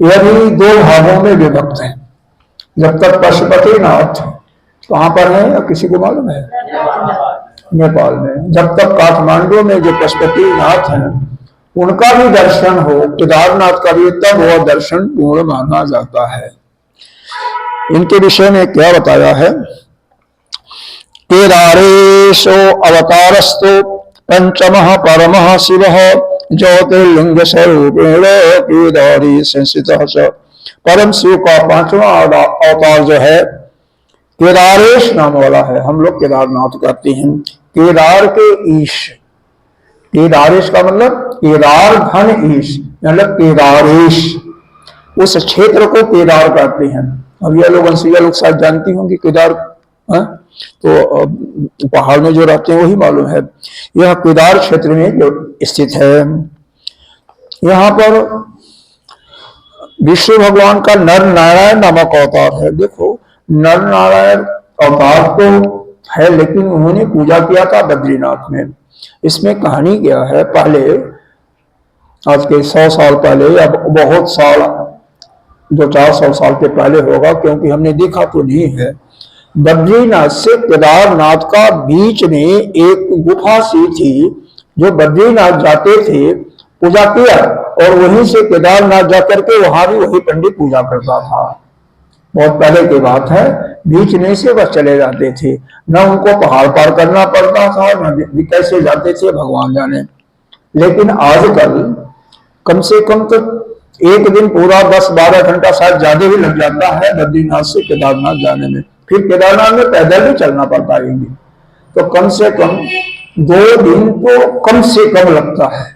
यह भी 2 भागों में विभक्त है। जब तक पशुपतिनाथ कहाँ पर है या किसी को मालूम है? नेपाल में। जब तक काठमांडू में जो पशुपतिनाथ हैं उनका भी दर्शन हो, केदारनाथ का भी, तब वह दर्शन पूर्ण माना जाता है। इनके विषय में क्या बताया है? केदारेशो अवतारस्तु पंचमः परमः शिवः ज्योतिर्लिंग स्वरूपेण केदारी संस्थितः च। परम शिव का 5वां अवतार जो है केदारेश नाम वाला है। हम लोग केदारनाथ कहते हैं। केदार के ईश, केदारेश का मतलब केदार घन ईश, मतलब केदारेश, उस क्षेत्र को केदार कहते हैं। अब ये लोग अंशिया लोग शायद जानती होंगी केदार, तो पहाड़ में जो रहते हैं वही मालूम है। यह केदार क्षेत्र में जो स्थित है। यहाँ पर विष्णु भगवान का नर नारायण नामक अवतार है। देखो, नर नारायण अवतार तो है, लेकिन उन्होंने पूजा किया था बद्रीनाथ में। इसमें कहानी क्या है, पहले आज के 100 साल पहले या बहुत साल, 200-400 साल के पहले होगा, क्योंकि हमने देखा तो नहीं है, बद्रीनाथ से केदारनाथ का बीच में एक गुफा सी थी। जो बद्रीनाथ जाते थे पूजा किया, और वहीं से केदारनाथ जाकर के वहां भी वही पंडित पूजा करता था। बहुत पहले की बात है, बीच में से बस चले जाते थे, न उनको पहाड़ पार करना पड़ता था, न कैसे जाते थे भगवान जाने। लेकिन आजकल कम से कम तो 1 दिन पूरा 10-12 घंटा शायद ज्यादा भी लग जाता है बद्रीनाथ से केदारनाथ जाने में। फिर केदारनाथ में पैदल भी चलना पड़ता है 1 दिन, तो कम से कम 2 दिन तो कम से कम लगता है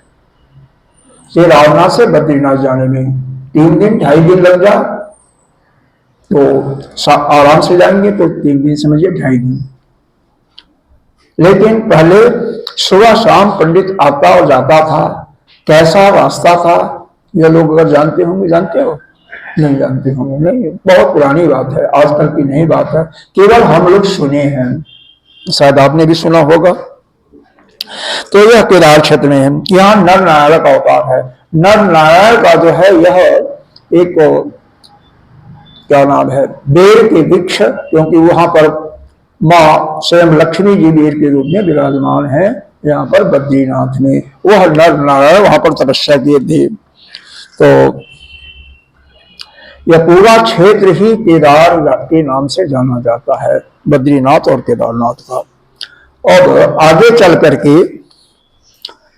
केदारनाथ से बद्रीनाथ जाने में। 3 दिन 2.5 दिन लग जाए तो आराम से जाएंगे तो 3 दिन, समझिए 2.5 दिन। लेकिन पहले सुबह शाम पंडित आता और जाता था। कैसा रास्ता था ये लोग अगर जानते होंगे, जानते हो? नहीं जानते होंगे, नहीं, बहुत पुरानी बात है, आजकल की नहीं बात है, केवल हम लोग सुने हैं, शायद आपने भी सुना होगा। तो यह केदार क्षेत्र में है। यहाँ नर नारायण का अवतार है। नर नारायण का जो है यह एक क्या नाम है, बेर के वृक्ष, क्योंकि वहां पर माँ स्वयं लक्ष्मी जी बेर के रूप में विराजमान है। यहाँ पर बद्रीनाथ में वह नर नारायण वहां पर तपस्या किए थे। तो यह पूरा क्षेत्र ही केदार के नाम से जाना जाता है, बद्रीनाथ और केदारनाथ का। अब आगे चल करके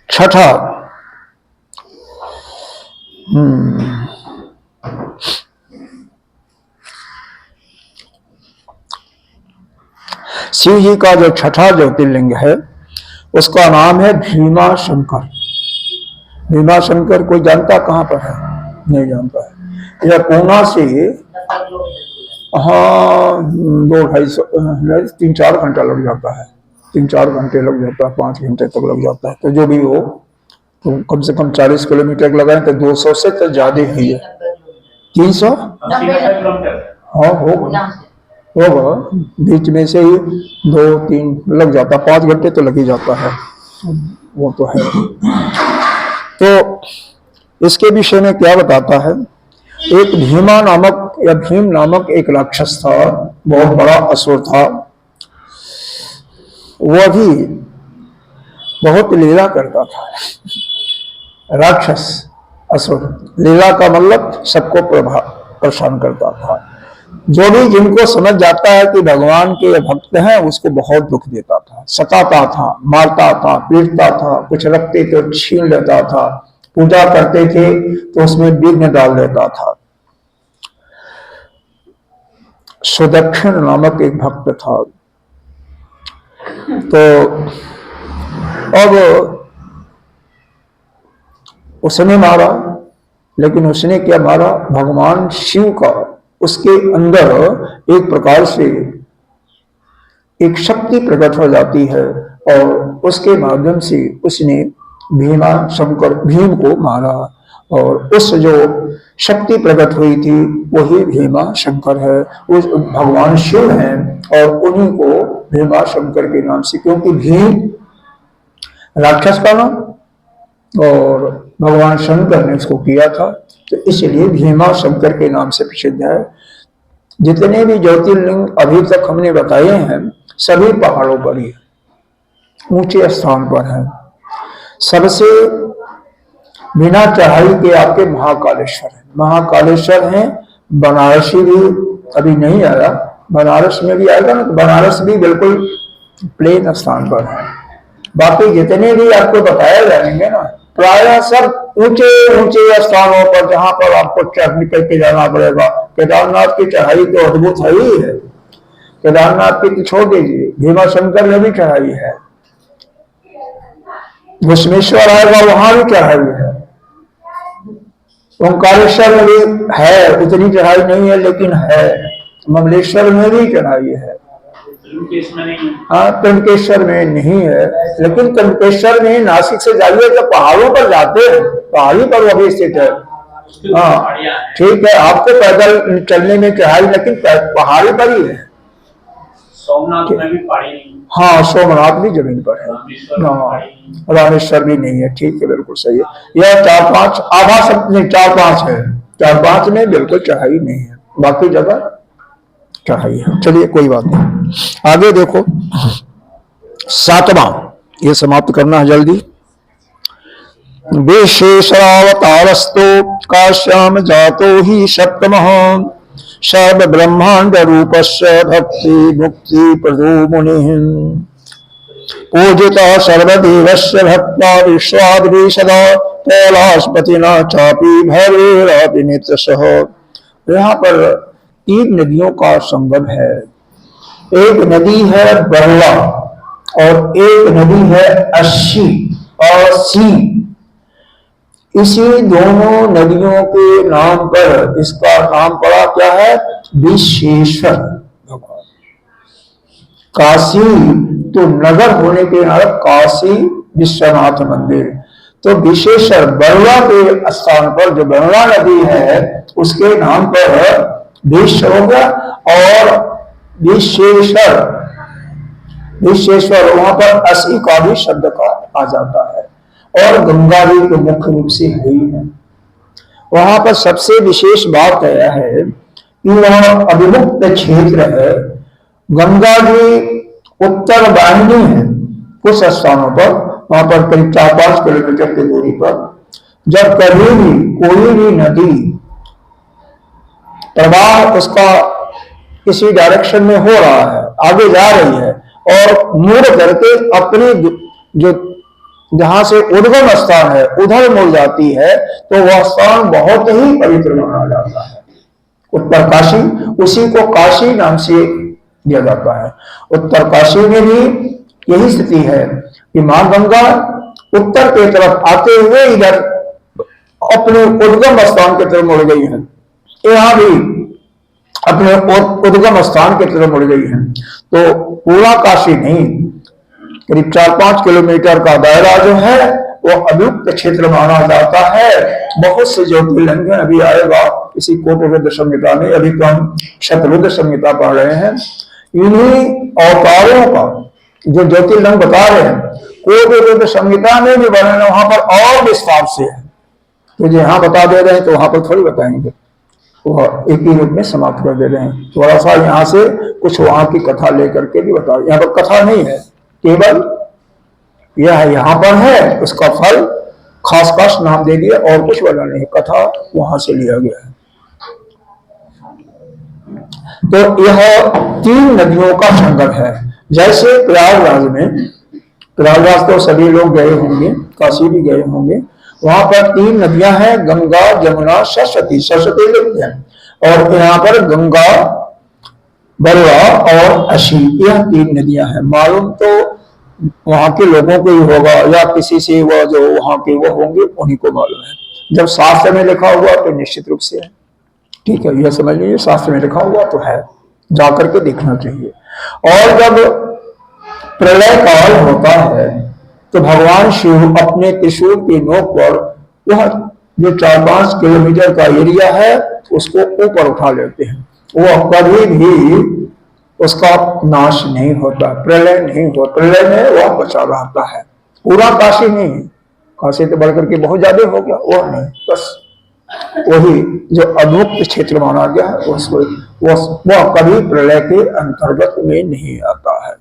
छठा शिव जी का जो छठा ज्योतिर्लिंग है उसका नाम है भीमा शंकर। भीमा शंकर कोई जानता कहाँ पर है? नहीं जानता है। यह पूना से हाँ 2-2.5 3-4 घंटा लग जाता है, 3-4 घंटे लग जाता है, 5 घंटे तक लग जाता है। तो जो भी हो, तो कम से कम 40 किलोमीटर लगाए तो 200 से तो ज्यादा ही है। 300 हाँ होगा, बीच में से ही 2-3 लग जाता, 5 घंटे तो लग ही जाता है, वो तो है। तो इसके विषय में क्या बताता है, एक भीमा नामक या भीम नामक एक राक्षस था, बहुत बड़ा असुर था। वह भी बहुत लीला करता था। राक्षस असुर, लीला का मतलब सबको परेशान करता था। जो भी जिनको समझ जाता है कि भगवान के भक्त हैं उसको बहुत दुख देता था, सताता था, मारता था, पीटता था, कुछ रखते तो छीन लेता था, पूजा करते थे तो उसमें विघ्न डाल देता था। सुदक्षिण नामक एक भक्त था। तो अब उसने मारा, लेकिन उसने क्या मारा, भगवान शिव का उसके अंदर एक प्रकार से एक शक्ति प्रकट हो जाती है और उसके माध्यम से उसने भीमा शंकर भीम को मारा। और उस जो शक्ति प्रकट हुई थी वही भीमा शंकर है, उस भगवान शिव हैं और उन्हीं को भीमा शंकर के नाम से, क्योंकि भीम राक्षस का नाम और भगवान शंकर ने उसको किया था, तो इसलिए भीमा शंकर के नाम से प्रसिद्ध है। जितने भी ज्योतिर्लिंग अभी तक हमने बताए हैं सभी पहाड़ों पर ही ऊंचे स्थान पर है। सबसे बिना चढ़ाई के आपके महाकालेश्वर है। महाकालेश्वर है, बनारसी भी अभी नहीं आया, बनारस में भी आएगा ना, तो बनारस भी बिल्कुल प्लेन स्थान पर है। बाकी जितने भी आपको बताए जाएंगे ना प्राय सब ऊंचे ऊंचे स्थानों पर, जहां पर आपको चढ़ करके जाना पड़ेगा। केदारनाथ की चढ़ाई तो अद्भुत है ही है, केदारनाथ की तो छोड़ दीजिए, भीमा शंकर में भी चढ़ाई है, घुसमेश्वर आएगा वहां भी चढ़ाई है, ओंकारेश्वर में भी है, उतनी चढ़ाई नहीं है लेकिन है, ममलेश्वर में भी चढ़ाई है, हाँ त्र्यंबकेश्वर में नहीं है, लेकिन त्र्यंबकेश्वर में नासिक से जाइए तो पहाड़ों पर जाते हैं, पहाड़ी पर वो भी स्थित है। हाँ ठीक है, आपको पैदल चलने में चढ़ाई लेकिन पहाड़ी पर ही है। सोमनाथ में भी पहाड़ी नहीं, हाँ सोमनाथ भी जमीन पर है, हाँ रामेश्वर भी नहीं है, ठीक है बिल्कुल सही है। यह 4-5 आधा सब नहीं 4-5 है, 4-5 में बिल्कुल चढ़ाई नहीं है, बाकी जगह चढ़ाई है। चलिए कोई बात नहीं, आगे देखो 7वां, ये समाप्त करना है जल्दी। विशेषावतारस्तो काश्याम जातो ही सप्तमः सर्व ब्रह्मांड रूपस्य भक्ति मुक्ति प्रदो मुनिः पूजिता सर्वदेवस्य भक्ता विश्वाद्रि सदा कैलाशपतिना चापि भैरवेरापि नित्यशः। यहाँ पर 3 नदियों का संगम है। एक नदी है बरला और एक नदी है अस्सी और सी। इसी दोनों नदियों के नाम पर इसका नाम पड़ा क्या है? विशेषर भगवान। काशी तो नगर होने के नाते काशी विश्वनाथ मंदिर, तो विशेषर बरुआ के स्थान पर जो बरुआ नदी है उसके नाम पर विश्व हो गया, और विशेषर विशेश्वर वहां पर असी का भी शब्द का आ जाता है, और गंगा जी तो मुख्य रूप से है ही है। वहां पर सबसे विशेष बात यह है कि वह अभिमुक्त क्षेत्र है। गंगा जी उत्तर वाहिनी है कुछ स्थानों पर, वहां पर करीब 4-5 किलोमीटर की दूरी पर जब कभी भी कोई भी नदी प्रवाह उसका किसी डायरेक्शन में हो रहा है, आगे जा रही है, और मुड़ करके अपने जो जहां से उद्गम स्थान है उधर मुड़ जाती है, तो वह स्थान बहुत ही पवित्र माना जाता है। उत्तर काशी, उसी को काशी नाम से दिया जाता है। उत्तर काशी में भी यही स्थिति है कि मां गंगा उत्तर की तरफ आते हुए इधर अपने उद्गम स्थान की तरफ मुड़ गई है, यहां भी अपने उद्गम स्थान की तरफ मुड़ गई है। तो पूरा काशी नहीं, करीब 4-5 किलोमीटर का दायरा जो है वो अभियुक्त क्षेत्र माना जाता है। बहुत से ज्योतिर्लिंग अभी आएगा इसी कोटरुद्र संहिता में, अभी तो हम शतरुद्र संहिता पढ़ रहे हैं। इन्हीं अवतारों का जो ज्योतिर्लिंग बता रहे हैं कोटरुद्र संहिता में भी वर्णन वहां पर और विस्तार से है, तो जो यहाँ बता दे रहे हैं तो वहां पर थोड़ी बताएंगे, वह एक ही रूप में समाप्त कर दे रहे हैं। थोड़ा सा यहाँ से कुछ वहां की कथा लेकर के भी बता, यहाँ पर कथा नहीं है, केवल यह यहाँ पर है, उसका फल खास खास नाम दे दिया और कुछ वाला नहीं, कथा वहां से लिया गया है। तो यह 3 नदियों का संगम है। जैसे प्रयागराज में, प्रयागराज तो सभी लोग गए होंगे, काशी भी गए होंगे, वहां पर 3 नदियां हैं, गंगा, जमुना, सरस्वती। सरस्वती लिंग है, और यहाँ पर गंगा, बरुआ और अशी, यह 3 नदियां हैं। मालूम तो वहां के लोगों को ही होगा या किसी से वह जो वहां के वो होंगे उन्हीं को मालूम है। जब शास्त्र में लिखा हुआ तो निश्चित रूप से है, ठीक है, यह समझ लीजिए शास्त्र में लिखा हुआ तो है, जाकर के देखना चाहिए। और जब प्रलय काल होता है तो भगवान शिव अपने त्रिशूल की नोक पर वह जो 4-5 किलोमीटर का एरिया है उसको ऊपर उठा लेते हैं। वह कभी भी उसका नाश नहीं होता, प्रलय नहीं होता, प्रलय में वह बचा रहता है। पूरा काशी नहीं, काशी तो बढ़कर के बहुत ज्यादा हो गया, वह नहीं, बस वही जो अभिमुक्त क्षेत्र माना गया है उसको वह कभी प्रलय के अंतर्गत में नहीं आता है।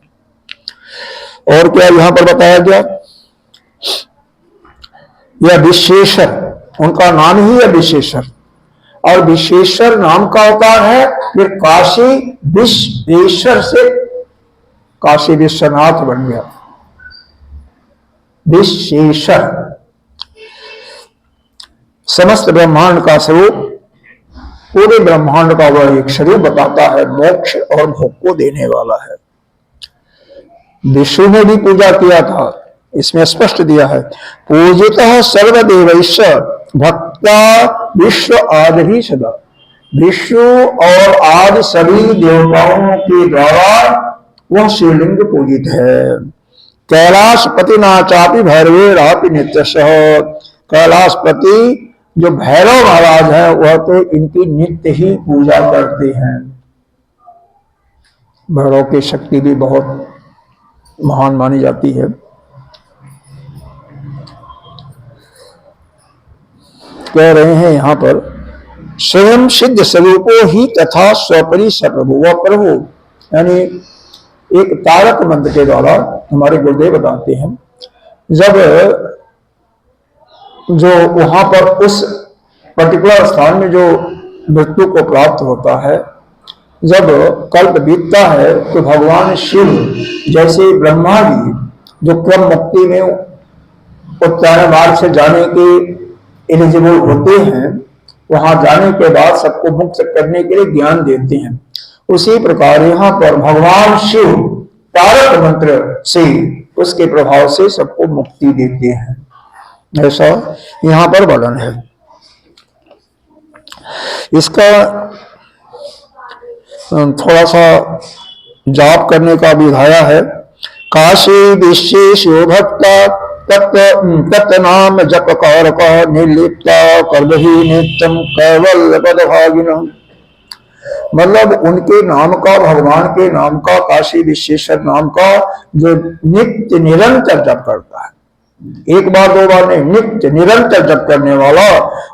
और क्या यहां पर बताया गया, यह विशेषर, उनका नाम ही है विशेषर, और विशेषर नाम का अवतार है। फिर काशी विश्वेश्वर से काशी विश्वनाथ बन गया। विशेषर समस्त ब्रह्मांड का स्वरूप, पूरे ब्रह्मांड का वह एक स्वरूप बताता है, मोक्ष और भोग को देने वाला है। विष्णु ने भी पूजा किया था, इसमें स्पष्ट दिया है, पूजितः सर्वदेवैश्च भक्ता विश्व आदि सदा। विष्णु और आदि सभी देवताओं के द्वारा वह शिवलिंग पूजित है। कैलाशपति नाचापि भैरवेरापि नित्यशः। कैलाशपति जो भैरव महाराज है वह तो इनकी नित्य ही पूजा करते हैं। भैरव की शक्ति भी बहुत महान मानी जाती है। कह रहे हैं यहां पर, स्वयं सिद्ध स्वरूपो ही तथा स्वपरि सप्रभु। वह प्रभु यानी एक तारक मंत्र के द्वारा हमारे गुरुदेव बताते हैं, जब जो वहां पर उस पर्टिकुलर स्थान में जो मृत्यु को प्राप्त होता है, जब कल्प बीतता है तो भगवान शिव जैसे ब्रह्मा जी जो क्रम मुक्ति में उत्तरायण मार्ग से जाने के एलिजिबल होते हैं, वहां जाने के बाद सबको मुक्त करने के लिए ज्ञान देते हैं, उसी प्रकार यहाँ पर भगवान शिव तारक मंत्र से उसके प्रभाव से सबको मुक्ति देते हैं। ऐसा यहाँ पर वर्णन है। इसका थोड़ा सा जाप करने का विधाया है। काशी विश्वेशो भक्ता तत्व नाम जप कारक निर्लिप्ता कर्दही नित्यम कैवल्य पदभागिन। मतलब उनके नाम का, भगवान के नाम का, काशी विश्वेश्वर नाम का जो नित्य निरंतर जप करता है, एक बार दो बार नहीं, नित्य निरंतर जप करने वाला,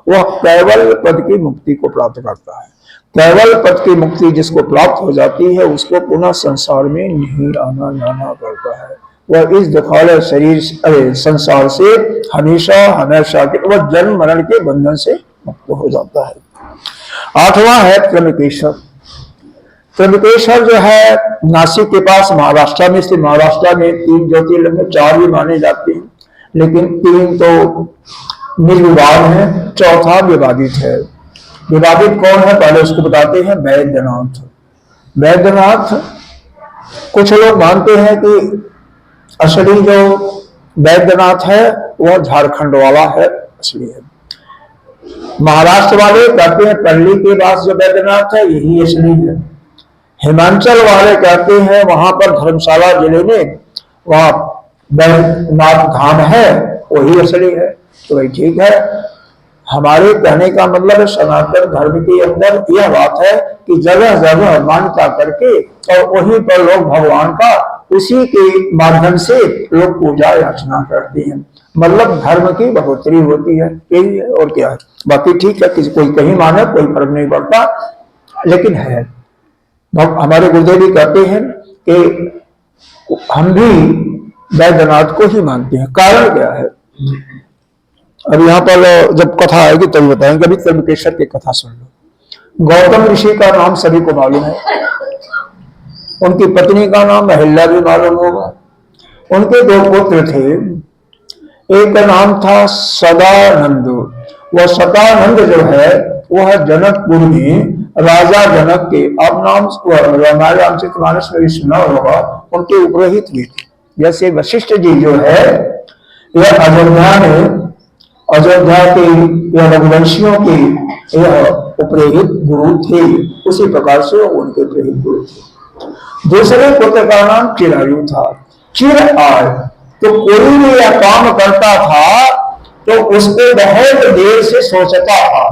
वह कैवल्य पद की मुक्ति को प्राप्त करता है। कैवल पद की मुक्ति जिसको प्राप्त हो जाती है उसको पुनः संसार में नहीं आना जाना पड़ता है। वह इस दुखालय शरीर संसार से हमेशा हमेशा के वह जन्म मरण के बंधन से मुक्त हो जाता है। आठवां है त्र्यंबकेश्वर। त्र्यंबकेश्वर जो है नासिक के पास महाराष्ट्र में स्थित। महाराष्ट्र में 3 ज्योतिर्लिंग, 4 भी माने जाते हैं, लेकिन 3 तो निर्विवाद है, चौथा विवादित है। विवादित कौन है पहले उसको बताते हैं। वैद्यनाथ। वैद्यनाथ कुछ लोग मानते हैं कि असली जो वैद्यनाथ है वह झारखंड वाला है, असली है। महाराष्ट्र वाले कहते हैं पल्ली के पास जो वैद्यनाथ है यही असली है। हिमाचल वाले कहते हैं वहां पर धर्मशाला जिले में वहां वैद्यनाथ धाम है, वही असली है। तो भाई ठीक है। हमारे कहने का मतलब है सनातन धर्म के अंदर यह बात है कि जगह जगह मान्यता करके और वहीं पर लोग भगवान का उसी के माध्यम से लोग पूजा अर्चना करते हैं। मतलब धर्म की बढ़ोतरी होती है, यही है और क्या है। बाकी ठीक है, किसी कोई कहीं माने कोई फर्क नहीं पड़ता, लेकिन है। हमारे गुरुदेव भी कहते हैं कि हम भी वैद्यनाथ को ही मानते हैं। कारण क्या है, अब यहाँ पर जब कथा आएगी तभी बताएंगे। अभी त्र्यंबकेश्वर की कथा सुन लो। गौतम ऋषि का नाम सभी को मालूम है, उनकी पत्नी का नाम अहिल्या भी मालूम होगा। उनके 2 पुत्र थे, एक का नाम था सदानंद। वह सदानंद जो है वह जनकपुर में राजा जनक के, अब नाम रामायण रामचरितमानस में भी सुना होगा, उनके उपरोहित भी थे। जैसे वशिष्ठ जी जो है यह अयोध्या के या रघुवंशियों के यह उपरोहित गुरु थे, उसी प्रकार से उनके उपरोहित गुरु थे। दूसरे पुत्र का नाम चिरायु था। चिर आय, तो कोई भी यह काम करता था तो उसको बहुत देर से सोचता था।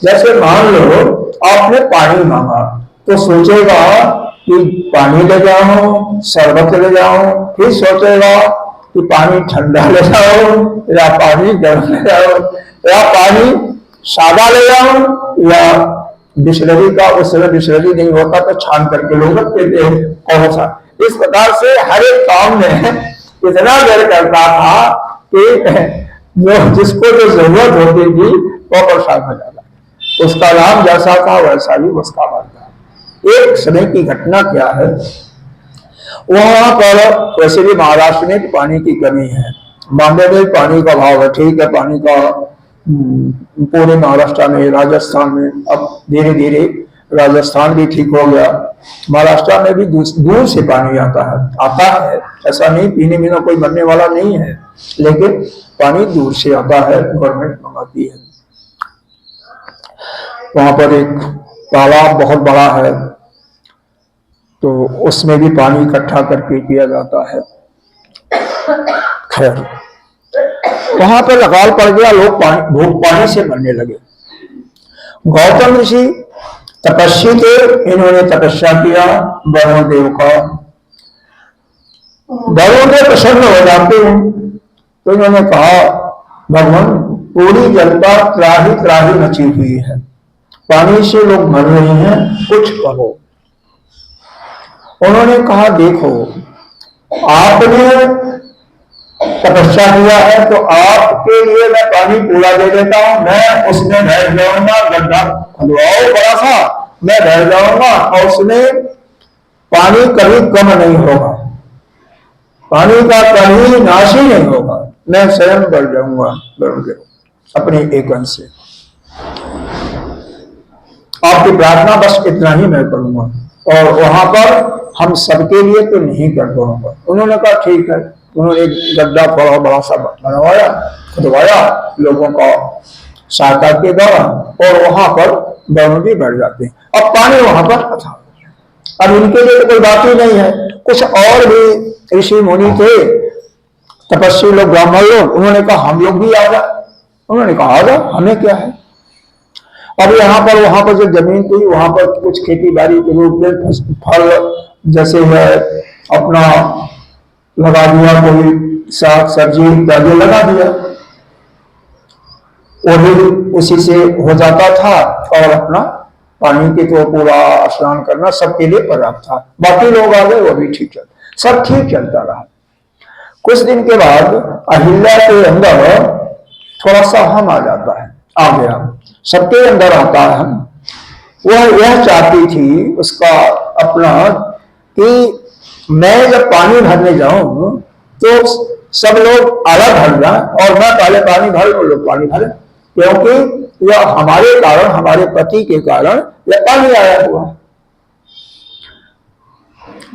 जैसे मान लो आपने पानी मांगा तो सोचेगा कि पानी ले जाऊं, शरबत ले जाऊं, फिर सोचेगा कि पानी ठंडा ले जाओ या पानी गर्म ले जाओ, या पानी सादा ले जाओ या बिस्लरी का। उस समय बिस्लरी नहीं होता तो छान करके लोग रखते थे कौन सा। इस प्रकार से हर एक काम में इतना देर करता था कि जो जिसको जो जरूरत होती थी वो परेशान हो जाता। उसका नाम जैसा था वैसा ही उसका बनता। एक समय की घटना क्या है, वहां पर वैसे भी महाराष्ट्र में पानी की कमी है, बॉम्बे में पानी का भाव है, ठीक है, पानी का पूरे महाराष्ट्र में, राजस्थान में, अब धीरे धीरे राजस्थान भी ठीक हो गया। महाराष्ट्र में भी दूर से पानी आता है, ऐसा नहीं पीने में कोई मरने वाला नहीं है, लेकिन पानी दूर से आता है, गवर्नमेंट मंगाती है। वहां पर एक तालाब बहुत बड़ा है, तो उसमें भी पानी इकट्ठा करके किया जाता है। खैर वहां पर अकाल पड़ गया, लोग भूख पानी से मरने लगे। गौतम ऋषि तपस्वी थे, इन्होंने तपस्या किया वरुण देव का। वरुण देव प्रसन्न हो जाते हैं तो इन्होंने कहा भगवान पूरी जनता त्राही त्राही मची हुई है, पानी से लोग मर रहे हैं, कुछ करो। उन्होंने कहा देखो आपने तपस्या किया है तो आपके लिए मैं पानी पूरा दे देता हूं, मैं उसमें बैठ जाऊंगा, गड्ढा खुदवाओ बड़ा सा, मैं बैठ जाऊंगा और उसमें पानी कभी कम नहीं होगा, पानी का कभी नाश ही नहीं होगा, मैं स्वयं बढ़ जाऊंगा अपने एक अंश से। आपकी प्रार्थना बस इतना ही मैं करूंगा और वहां पर हम सबके लिए तो नहीं कर पाऊंगा। उन्होंने कहा ठीक है, उन्होंने एक गड्ढा थोड़ा बड़ा सा बनवाया, खुदवाया लोगों का सहायता के द्वारा, और वहां पर दोनों भी बैठ जाते हैं। अब पानी वहां पर था। अब इनके लिए तो कोई बात ही नहीं है। कुछ और भी ऋषि मुनि थे, तपस्वी लोग, ब्राह्मण लोग, उन्होंने कहा हम लोग भी आ जाए। उन्होंने कहा आ जाओ, हमें क्या है। अब यहाँ पर वहां पर जो जमीन थी वहां पर कुछ खेती बाड़ी के रूप में फल जैसे है अपना लगा दिया, कोई साग सब्जी इत्यादि लगा दिया, वो भी उसी से हो जाता था, और अपना पानी के तो पूरा स्नान करना सबके लिए पर्याप्त था। बाकी लोग आ गए, वो भी ठीक चल, सब ठीक चलता रहा। कुछ दिन के बाद अहिल्या के अंदर थोड़ा सा हम आ जाता है, आ गया, सबके अंदर आता है हम। वह यह चाहती थी उसका अपना कि मैं जब पानी भरने जाऊं तो सब लोग आधा भर जाए और मैं पहले पानी भर लूं, लोग पानी भरे, क्योंकि यह हमारे कारण, हमारे पति के कारण यह पानी आया हुआ।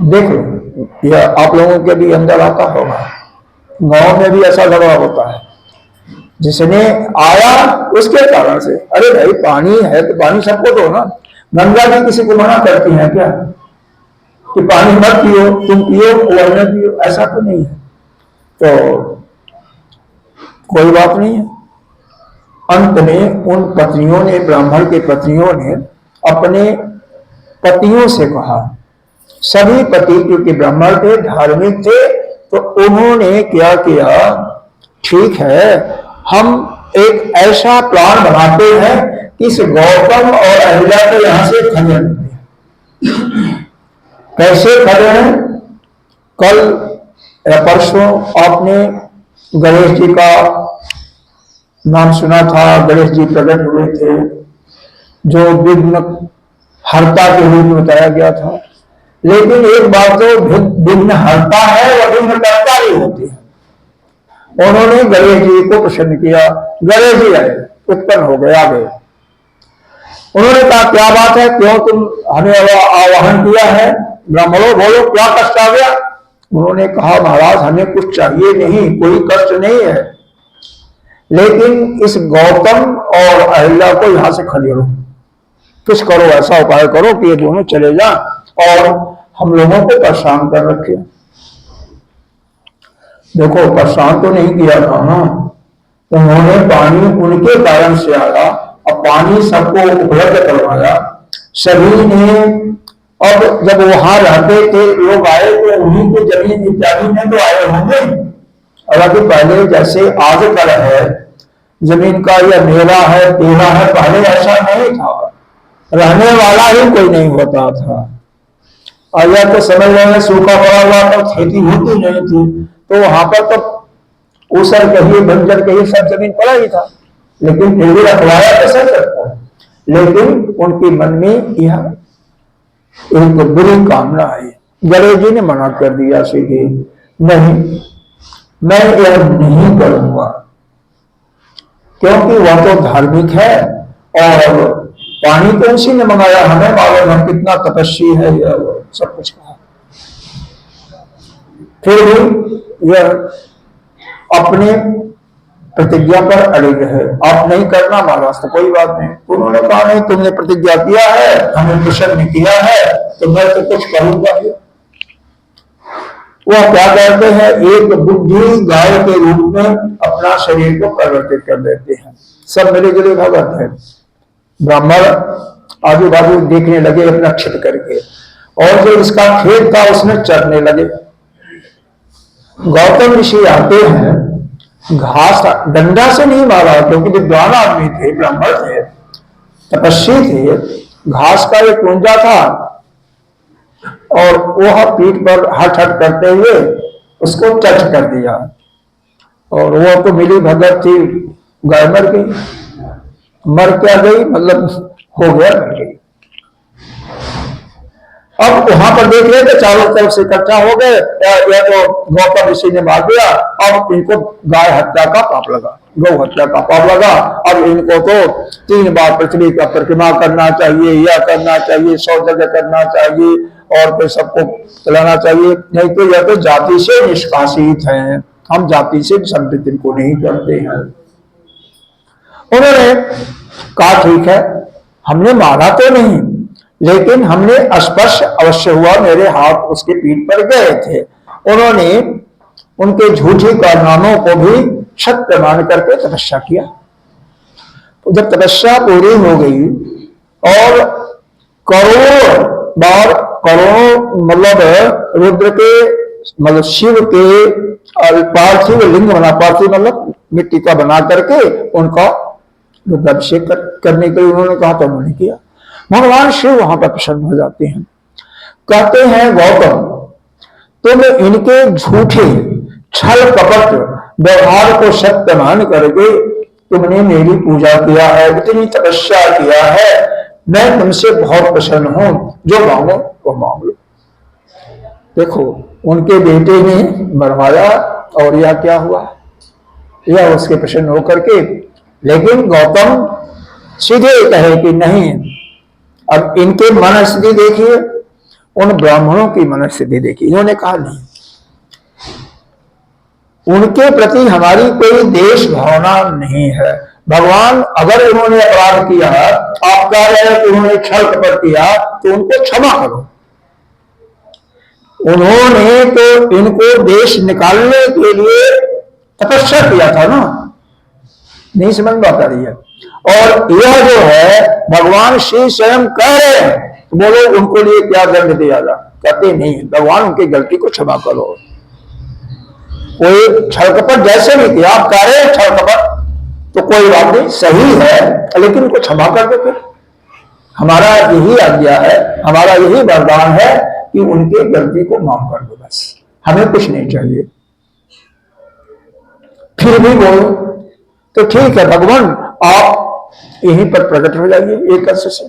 देख लो, यह आप लोगों के भी अंदर आता होगा, गांव में भी ऐसा झगड़ा होता है, जिसने आया उसके कारण से। अरे भाई पानी है तो पानी सबको दो ना। गंगा जी किसी को मना करती है क्या कि पानी मत पियो, तुम पियो और न पियो? ऐसा तो नहीं है। तो कोई बात नहीं है। अंत में उन पत्नियों ने, ब्राह्मण के पत्नियों ने अपने पतियों से कहा, सभी पति क्योंकि ब्राह्मण थे, धार्मिक थे, तो उन्होंने क्या किया, ठीक है हम एक ऐसा प्लान बनाते हैं कि इस गौतम और अहिल्या को यहां से खदेड़ देते हैं। कैसे खदेड़ें? कल या परसों आपने गणेश जी का नाम सुना था, गणेश जी प्रकट हुए थे, जो विघ्न हरता के रूप में बताया गया था। लेकिन एक बात तो विघ्न हरता है और विघ्न करता ही होती है। उन्होंने गणेश जी को प्रसन्न किया, गणेश जी आए, उत्पन्न हो गए, आ गए। उन्होंने कहा क्या बात है, क्यों तुम हमें आवाहन किया है? ब्राह्मणों बोलो क्या कष्ट आ गया? उन्होंने कहा महाराज हमें कुछ चाहिए नहीं, कोई कष्ट नहीं है, लेकिन इस गौतम और अहिल्या को यहां से खदेड़ो, कुछ करो, ऐसा उपाय करो कि ये दोनों चले जा और हम लोगों को परेशान कर रखे। देखो परेशान तो नहीं किया था ना, तो उन्होंने पानी उनके कारण से आया, अब पानी सबको उपलब्ध करवाया, सभी ने। अब जब वहां रहते थे लोग आए तो उन्हीं को जमीन इत्यादि में तो आए होंगे। हालांकि पहले जैसे आजकल है जमीन का यह मेरा है तेरा है, पहले ऐसा नहीं था, रहने वाला ही कोई नहीं होता था। और यह तो समझ रहे हैं सूखा पड़ा हुआ तो खेती होती नहीं थी, तो वहां पर तो ऊसर कहिए बंजर कहिए सब जमीन पड़ा ही था, लेकिन फिर भी रखवाया कैसे सकता है। लेकिन उनके मन में यह एक बुरी कामना आई। गणेश जी ने मना कर दिया सीधे, नहीं मैं यह नहीं करूंगा, क्योंकि वह तो धार्मिक है और पानी तो उसी ने मंगाया, हमें मालूम है कितना तपस्वी है, यह सब कुछ कहा। फिर भी यह अपने प्रतिज्ञा पर अड़े रहे, आप नहीं करना महाराज तो कोई बात नहीं। उन्होंने कहा नहीं तुमने प्रतिज्ञा किया है, हमें प्रसन्न किया है, तो मैं तो कुछ करूंगा। वह क्या करते हैं, एक बुद्धि गाय के रूप में अपना शरीर को परिवर्तित कर देते हैं। सब मिले जुले भगत है। ब्राह्मण आजू बाजू देखने लगे अपना क्षित करके, और जो इसका खेत था उसमें चरने लगे। गौतम ऋषि आते हैं, घास डंडा से नहीं मारा, क्योंकि विद्वान आदमी थे, ब्राह्मण थे, तपस्वी थे। घास का एक कुंजा था और वह पीठ पर हट हट करते हुए उसको टच कर दिया, और वह तो मिली भगत थी, गाय मर गई। मर क्या गई मतलब हो गया, मर गई। अब वहां पर देख रहे थे चारों तरफ से इकट्ठा हो गए, या तो गौतम ऋषि ने मार दिया, अब इनको गाय हत्या का पाप लगा, गौ हत्या का पाप लगा। अब इनको तो 3 बार पृथ्वी का परिक्रमा करना चाहिए, यह करना चाहिए, 100 जगह करना चाहिए, और फिर सबको चलाना चाहिए, नहीं तो यह तो जाति से निष्कासित हैं, हम जाति से सम्मिलित इनको नहीं करते हैं। उन्होंने कहा ठीक है, हमने मारा तो नहीं, लेकिन हमने स्पर्श अवश्य हुआ, मेरे हाथ उसके पीठ पर गए थे। उन्होंने उनके झूठे कारनामों को भी सत्य मान करके तपस्या किया। तो जब तपस्या पूरी हो गई और करोड़ बार, करोड़ों मतलब रुद्र के मतलब शिव के पार्थिव लिंग बना, पार्थिव मतलब मिट्टी का बना करके उनका रुद्राभिषेक करने के लिए उन्होंने कहा, तो उन्होंने किया। भगवान शिव वहां पर प्रसन्न हो जाते हैं, कहते हैं गौतम तुम इनके झूठे छल कपट व्यवहार को सत्य मान करके तुमने मेरी पूजा किया है, इतनी तपस्या किया है, मैं तुमसे बहुत प्रसन्न हूं, जो मांगो वो मांग लो। देखो उनके बेटे ने मरवाया और यह क्या हुआ, यह उसके प्रसन्न होकर के, लेकिन गौतम सीधे कहे कि नहीं। अब इनके मन स्थिति देखिए, उन ब्राह्मणों की मन स्थिति देखिए, इन्होंने कहा नहीं, उनके प्रति हमारी कोई देश भावना नहीं है। भगवान अगर इन्होंने अपराध किया, आप कह रहे हैं कि उन्होंने छल कपट किया, तो उनको क्षमा करो। उन्होंने तो इनको देश निकालने के लिए तपस्या किया था ना, नहीं समझ बात आ रही है। और यह जो है भगवान श्री स्वयं कह रहे हैं, बोलो उनको लिए क्या दंड दिया जा, कहते नहीं, भगवान उनकी गलती को क्षमा करो। कोई छल कपट जैसे भी किया, आप कह रहे हैं छल कपट, तो कोई बात नहीं, सही है, लेकिन उनको क्षमा कर दो। फिर हमारा यही आज्ञा है, हमारा यही वरदान है कि उनके गलती को माफ कर दो, बस हमें कुछ नहीं चाहिए। फिर भी बोलो तो ठीक है, भगवान आप यहीं पर प्रकट हो जाइए एक अर्थ से।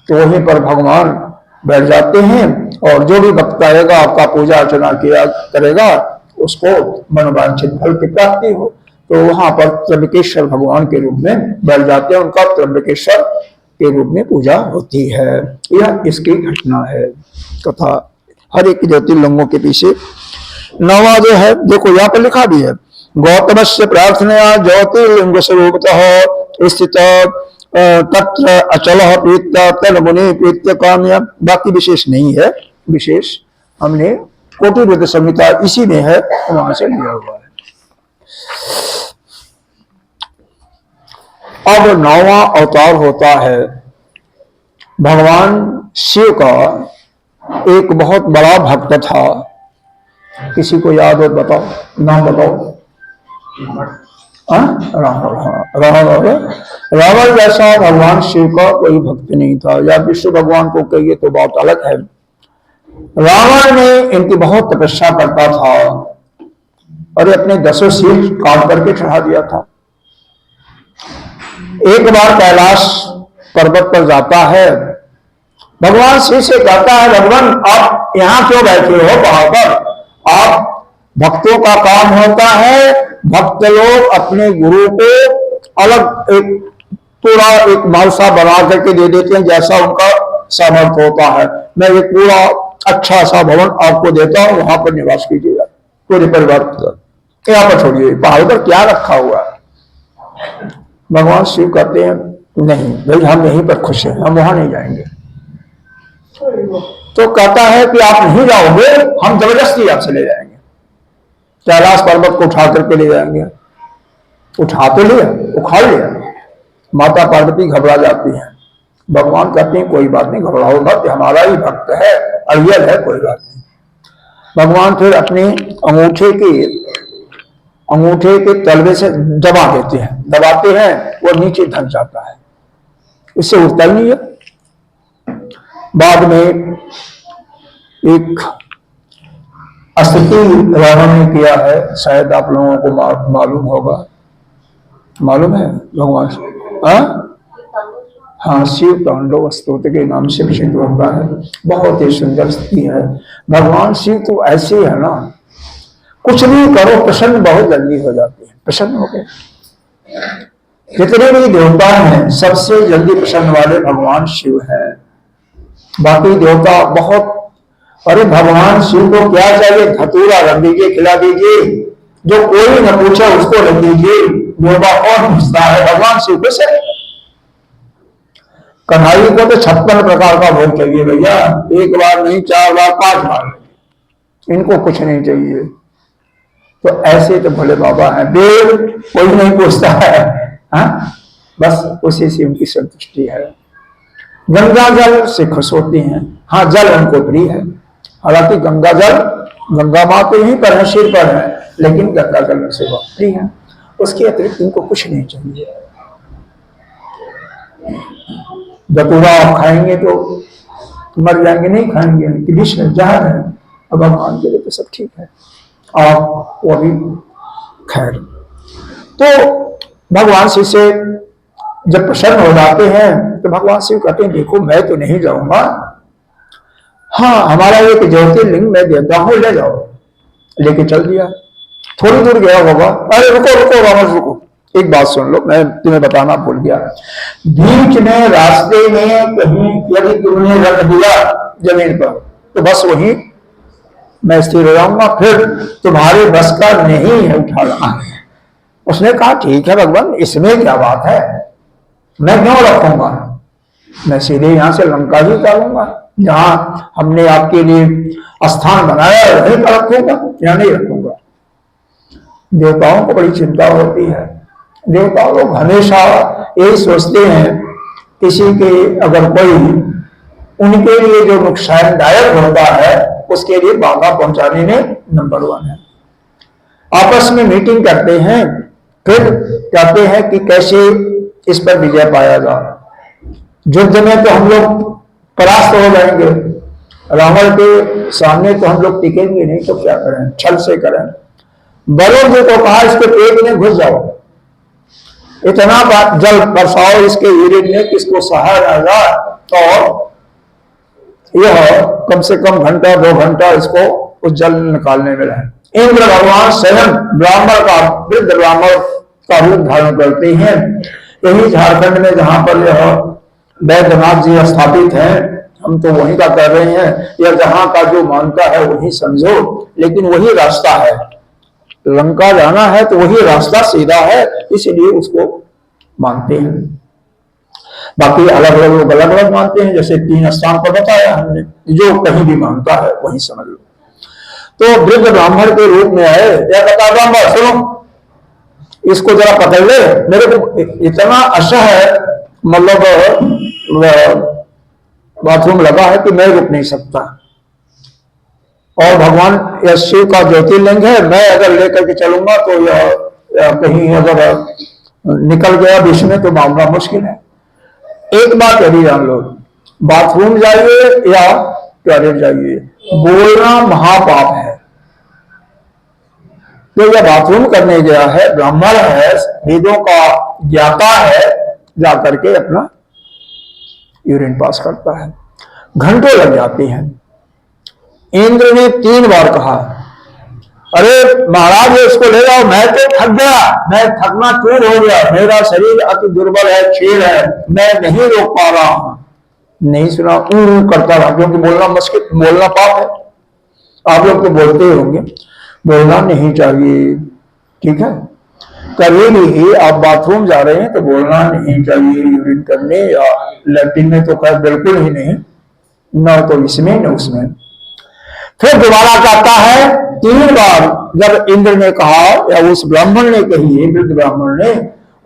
तो वहीं पर भगवान बैठ जाते हैं और जो भी भक्त आएगा आपका पूजा अर्चना किया करेगा, उसको मनोवांछित फल की प्राप्ति हो। तो वहां पर त्र्यंबकेश्वर भगवान के रूप में बैठ जाते हैं, उनका त्र्यंबकेश्वर के रूप में पूजा होती है। यह इसकी घटना है कथा। हर एक ज्योतिर्लिंगों के पीछे नवा जो है, देखो यहाँ पर लिखा भी है, गौतम से प्रार्थना ज्योतिर्लिंग स्वरूपतः स्थित तत्र अचल प्रीत्य तन मुनि प्रीत्य काम्य। बाकी विशेष नहीं है, विशेष हमने कोटिवृत्त संहिता इसी में है, वहां से लिया हुआ है। अब 9वां अवतार होता है भगवान शिव का। एक बहुत बड़ा भक्त था, किसी को याद हो बताओ, नाम बताओ। रावण जैसा भगवान शिव का कोई भक्त नहीं था, या विष्णु भगवान को कहिए तो बात अलग है। रावण ने इनकी बहुत तपस्या करता था और अपने 10 शील काट करके चढ़ा दिया था। एक बार कैलाश पर्वत पर जाता है, भगवान शिव से कहता है, भगवान आप यहाँ क्यों बैठे हो पहाड़ पर? आप भक्तों का काम होता है, भक्त लोग अपने गुरु को अलग एक पूरा एक मालसा बना करके दे देते हैं, जैसा उनका सामर्थ्य होता है। मैं एक पूरा अच्छा सा भवन आपको देता हूं, वहां पर निवास कीजिएगा, पूरे परिवार यहाँ पर छोड़िए, पहाड़ पर क्या रखा हुआ है? भगवान शिव कहते हैं नहीं भाई, हम यहीं पर खुश हैं, हम वहां नहीं जाएंगे। तो कहता है कि आप नहीं जाओगे, हम जबरदस्ती आपसे ले जाएंगे, कैलाश पर्वत को उठा करके ले जाएंगे। उठा तो लिया, उखाड़ लिया। माता पार्वती घबरा जाती हैं। भगवान कहते हैं कोई बात नहीं, घबराओ मत, हमारा ही भक्त है, अड़ियल है, कोई बात नहीं। भगवान फिर अपने अंगूठे के तलवे से दबा देते हैं, दबाते हैं, वो नीचे धंस जाता है, इससे उठता ही नहीं है। बाद में एक स्तुति रावण ने किया है, शायद आप लोगों को मालूम होगा, मालूम है भगवान? हाँ, शिव तांडव स्तोत्र के नाम से प्रसिद्ध होता है। बहुत ही सुंदर स्तुति है। भगवान शिव तो ऐसे है ना, कुछ भी करो प्रसन्न बहुत जल्दी हो जाते हैं, प्रसन्न हो गए। जितने भी देवता हैं सबसे जल्दी प्रसन्न वाले भगवान शिव हैं। बाकी देवता बहुत, अरे भगवान शिव को क्या चाहिए, धतूरा रख दीजिए, खिला दीजिए, जो कोई न पूछे उसको रख दीजिए, देवता कौन पूछता है, भगवान शिव को से। कन्हैया को तो 56 प्रकार का भोग चाहिए भैया, एक बार नहीं, 4 बार, 5 बार, इनको कुछ नहीं चाहिए। तो ऐसे तो भोले बाबा हैं, देव कोई नहीं पूछता है, हाँ? बस उसी से उनकी संतुष्टि है। गंगा जल से खुश होती हैं, हाँ जल उनको प्रिय है, हालांकि गंगा जल, गंगा माँ तो यहीं पर है, सिर पर है, लेकिन गंगा जल से बहुत प्रिय है, उसके अतिरिक्त इनको कुछ नहीं चाहिए। धतूरा आप खाएंगे तो मर जाएंगे, नहीं खाएंगे कि विष है, जहर है, अब भगवान के लिए तो सब ठीक है, आप वो भी खैर। तो भगवान शिव से जब प्रसन्न हो जाते हैं तो भगवान शिव कहते हैं देखो मैं तो नहीं जाऊंगा, हाँ हमारा एक ज्योतिर्लिंग मैं देता हूं, ले जाओ। लेके चल दिया, थोड़ी दूर गया होगा, अरे रुको रुको रावण रुको, एक बात सुन लो, मैं तुम्हें बताना भूल गया, बीच में रास्ते में कहीं यदि तुमने रख दिया जमीन पर तो बस वहीं मैं स्थिर हो जाऊंगा, फिर तुम्हारे बस का नहीं है उठाना। उसने कहा ठीक है भगवान, इसमें क्या बात है, मैं क्यों रखूंगा, मैं सीधे यहां से लंका ही डालूंगा, जहां हमने आपके लिए स्थान बनाया है वहीं पर रखूंगा, यहां नहीं रखूंगा। देवताओं को बड़ी चिंता होती है, देवता लोग हमेशा यही सोचते हैं किसी के अगर कोई उनके लिए जो नुकसानदायक होता है उसके लिए बाधा पहुंचाने में नंबर 1 है। आपस में मीटिंग करते हैं, फिर कहते हैं कि कैसे इस पर विजय पाया जाए। युद्ध में तो हम लोग परास्त हो जाएंगे, रावण के सामने तो हम लोग टिकेंगे नहीं, तो क्या करें, छल से करें। बलराम जी को कहा इसके पेट में घुस जाओ, इतना जल बरसाओ इसके यूरिन में किसको सहा जाएगा, और यह कम से कम घंटा 2 घंटा इसको उस जल निकालने में रहे। इंद्र भगवान स्वयं ब्राह्मण का, वृद्ध ब्राह्मण का रूप धारण करते हैं। यही झारखंड में जहां पर यह वैद्यनाथ जी स्थापित हैं, हम तो वहीं का कर रहे हैं, या जहां का जो मानता है वही समझो, लेकिन वही रास्ता है, लंका जाना है तो वही रास्ता सीधा है, इसलिए उसको मानते हैं। बाकी अलग अलग लोग अलग अलग मानते हैं, जैसे 3 स्थान पर बताया हमने, जो कहीं भी मानता है वही समझ लो। तो वृद्ध ब्राह्मण के रूप में आए, या बता ब्राह्मण सुनो इसको जरा पकड़ ले, मेरे को इतना असह है, मतलब बाथरूम लगा है कि मैं रुक नहीं सकता, और भगवान शिव का ज्योतिर्लिंग है, मैं अगर लेकर के चलूंगा तो यह कहीं अगर निकल गया बीच में तो मामला मुश्किल है। एक बात यदि जान लो, बाथरूम जाइए या टॉयलेट जाइए, बोलना महापाप है। तो यह बाथरूम करने गया है, ब्राह्मण है, वेदों का ज्ञाता है, जाकर के अपना यूरिन पास करता है, घंटों लग जाते हैं। इंद्र ने 3 बार कहा अरे महाराज इसको ले जाओ, मैं तो थक गया, मैं थकना चूर हो गया, मेरा शरीर अति दुर्बल है, क्षीण है, मैं नहीं रोक पा रहा हूं। नहीं सुना, करता रहा, क्योंकि बोलना मुश्किल, बोलना पाप है। आप लोग तो बोलते ही होंगे, बोलना नहीं चाहिए, ठीक है, कभी भी आप बाथरूम जा रहे हैं तो बोलना नहीं चाहिए, यूरिन करने या लैट्रिन में तो खैर बिल्कुल ही नहीं, न तो इसमें न उसमें। फिर दोबारा कहता है 3 बार, जब इंद्र ने कहा या उस ब्राह्मण ने कही, वृद्ध ब्राह्मण ने,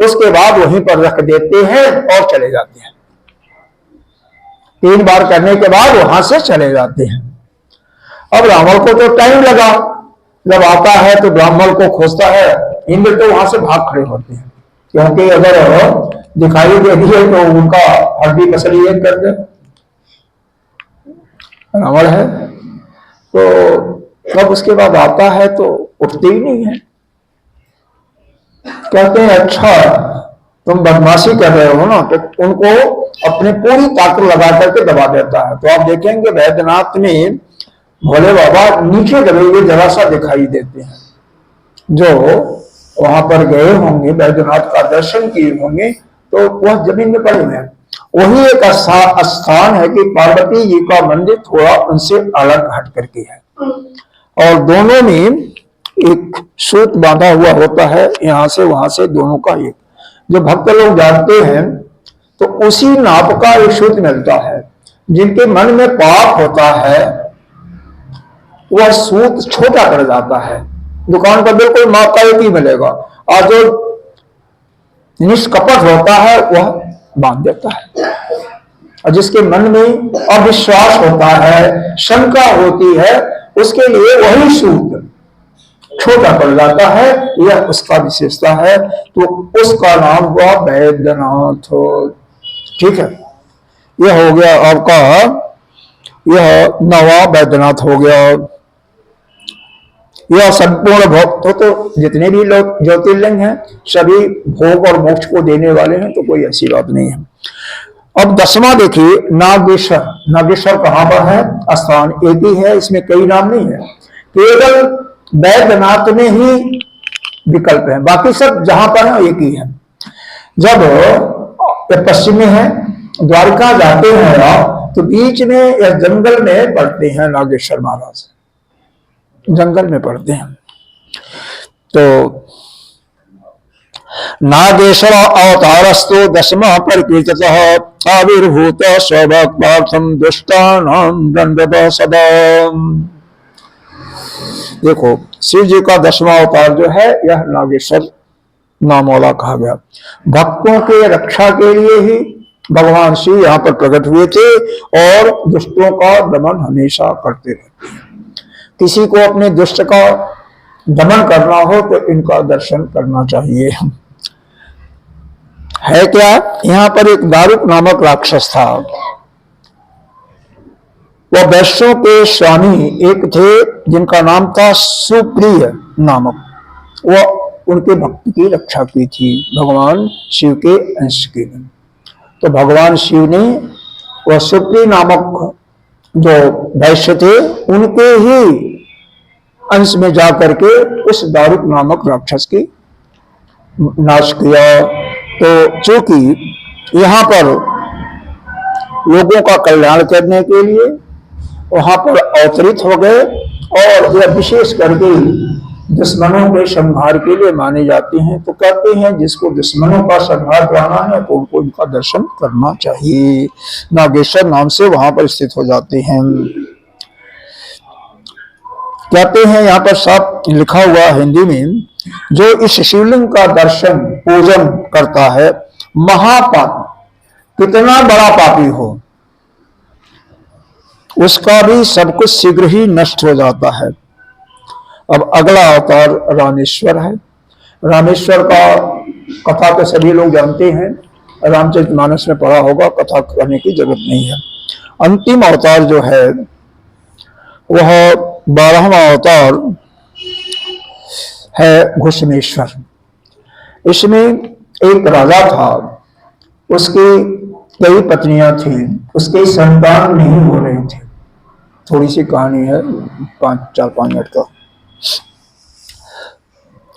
उसके बाद वहीं पर रख देते हैं और चले जाते हैं। 3 बार करने के बाद वहां से चले जाते हैं। अब रावण को तो टाइम लगा, जब आता है तो ब्राह्मण को खोजता है, इंद्र तो वहां से भाग खड़े होते हैं, क्योंकि अगर दिखाई दे दिए तो उनका हड्डी पसली एक कर दे, रावण है। तो अब उसके बाद आता है तो उठते ही नहीं है, कहते हैं अच्छा तुम बदमाशी कर रहे हो ना, तो उनको अपने पूरी ताकत लगा करके दबा देता है। तो आप देखेंगे वैद्यनाथ में भोले बाबा नीचे दबे हुए जरा सा दिखाई देते हैं। जो वहां पर गए होंगे, वैद्यनाथ का दर्शन किए होंगे, तो वह जमीन में पड़े हुए हैं, वही एक स्थान है कि पार्वती जी का मंदिर थोड़ा उनसे अलग हट करके है, और दोनों में एक सूत बांधा हुआ होता है, यहां से वहां से दोनों का एक, जो भक्त लोग जानते हैं तो उसी नाप का एक सूत मिलता है। जिनके मन में पाप होता है वह सूत छोटा कर जाता है, दुकान पर बिल्कुल माप का एक ही मिलेगा, और जो निष्कपट होता है वह बांध देता है। और जिसके मन में अविश्वास होता है, शंका होती है, उसके लिए वही सूत छोटा पड़ जाता है, यह उसका विशेषता है। तो उसका नाम हुआ वैद्यनाथ। ठीक है, यह हो गया आपका, यह नवा वैद्यनाथ हो गया। यह संपूर्ण भोग तो जितने भी लोग ज्योतिर्लिंग हैं सभी भोग और मोक्ष को देने वाले हैं, तो कोई ऐसी बात नहीं है। अब 10वां देखिए, नागेश्वर। नागेश्वर कहां पर है? स्थान एक ही है, इसमें कई नाम नहीं है, केवल वैद्यनाथ में ही विकल्प है, बाकी सब जहां पर है एक ही है। जब पश्चिम में है, द्वारका जाते हैं आप तो बीच में या जंगल में पड़ते हैं नागेश्वर महाराज, जंगल में पड़ते हैं। तो नागेश्वर अवतारस्तु 10वां परिकीर्तितः आविर्भूत स्वभक्तार्थम दुष्टानां दंडतः सदा। देखो, शिव जी का 10वां अवतार जो है यह नागेश्वर नाम वाला कहा गया। भक्तों के रक्षा के लिए ही भगवान शिव यहाँ पर प्रकट हुए थे, और दुष्टों का दमन हमेशा करते रहते हैं। किसी को अपने दुष्ट का दमन करना हो तो इनका दर्शन करना चाहिए। है क्या? यहाँ पर एक दारुक नामक राक्षस था, वह वैश्यों के स्वामी एक थे जिनका नाम था सुप्रिय नामक। वह उनके भक्त की रक्षा की थी, भगवान शिव के अंश की। तो भगवान शिव ने वह सुप्रिय नामक जो वैश्य थे उनके ही अंश में जाकर के उस दारुक नामक राक्षस की नाश किया। तो चूंकि यहाँ पर लोगों का कल्याण करने के लिए वहां पर अवतरित हो गए, और यह विशेष करके दुश्मनों के संहार के लिए माने जाते हैं। तो कहते हैं जिसको दुश्मनों का संहार कराना है तो उनको इनका दर्शन करना चाहिए। नागेश्वर नाम से वहां पर स्थित हो जाते हैं। कहते हैं यहाँ पर साफ लिखा हुआ हिंदी में, जो इस शिवलिंग का दर्शन पूजन करता है महापापी, कितना बड़ा पापी हो उसका भी सब कुछ शीघ्र ही नष्ट हो जाता है। अब अगला अवतार रामेश्वर है। रामेश्वर का कथा तो सभी लोग जानते हैं, रामचरितमानस में पढ़ा होगा, कथा करने की जरूरत नहीं है। अंतिम अवतार जो है वह 12वां अवतार है घुश्मेश्वर। इसमें एक राजा था, उसकी कई पत्नियां थी, उसके संतान नहीं हो रहे थे। थोड़ी सी कहानी है, 4-5 मिनट का।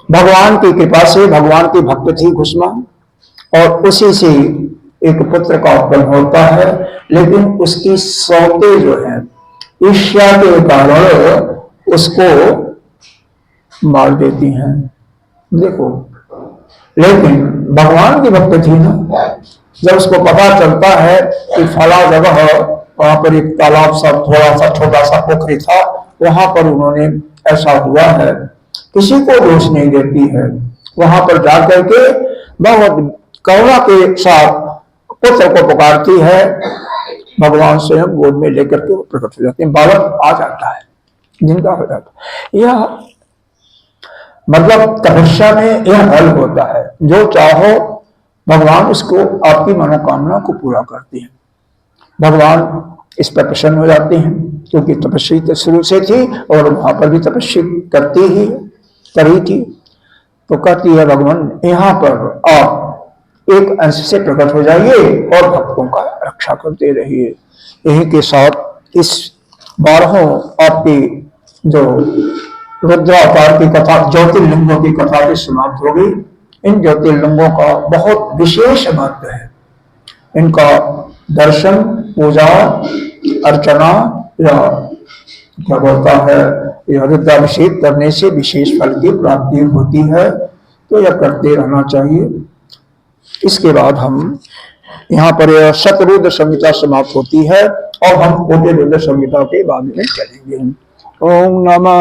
भगवान की कृपा से, भगवान की भक्त थी घुश्मा, और उसी से एक पुत्र का उत्पन्न होता है, लेकिन उसकी सौतें जो है ईर्ष्या के कारण उसको मार देती हैं। देखो, लेकिन भगवान की भक्त थी ना, जब उसको पता चलता है कि फला जगह वहां पर एक तालाब सा, थोड़ा सा छोटा सा पोखरी था, वहां पर उन्होंने ऐसा हुआ है, किसी को दोष नहीं देती है, वहां पर जाकर के बहुत करुणा के साथ पुत्र को पुकारती है, भगवान स्वयं गोद में लेकर के प्रकट हो जाते हैं, बालक आ जाता है, जिंदा हो जाता है। यह मतलब तपस्या में यह हल होता है, जो चाहो भगवान उसको आपकी मनोकामना को पूरा करते हैं। भगवान इस पर प्रसन्न हो जाते हैं, क्योंकि तपस्या तो शुरू से थी और वहां पर भी तपस्या करी थी। तो कहती है भगवान यहाँ पर आप एक अंश से प्रकट हो जाइए और भक्तों का रक्षा करते रहिए। यही के साथ इस 12 आपकी जो रुद्रावतार की कथा, ज्योतिर्लिंगों की कथा भी समाप्त हो गई। इन ज्योतिर्लिंगों का बहुत विशेष महत्व है। इनका दर्शन, पूजा, अर्चना या क्या बोलता है, यह रुद्राभिषेक करने से विशेष फल की प्राप्ति होती है, तो यह करते रहना चाहिए। इसके बाद हम यहाँ पर यह शतरुद्र संहिता समाप्त होती है और हम कोटि रुद्र संहिता के बाद में चलेंगे। ओम नमः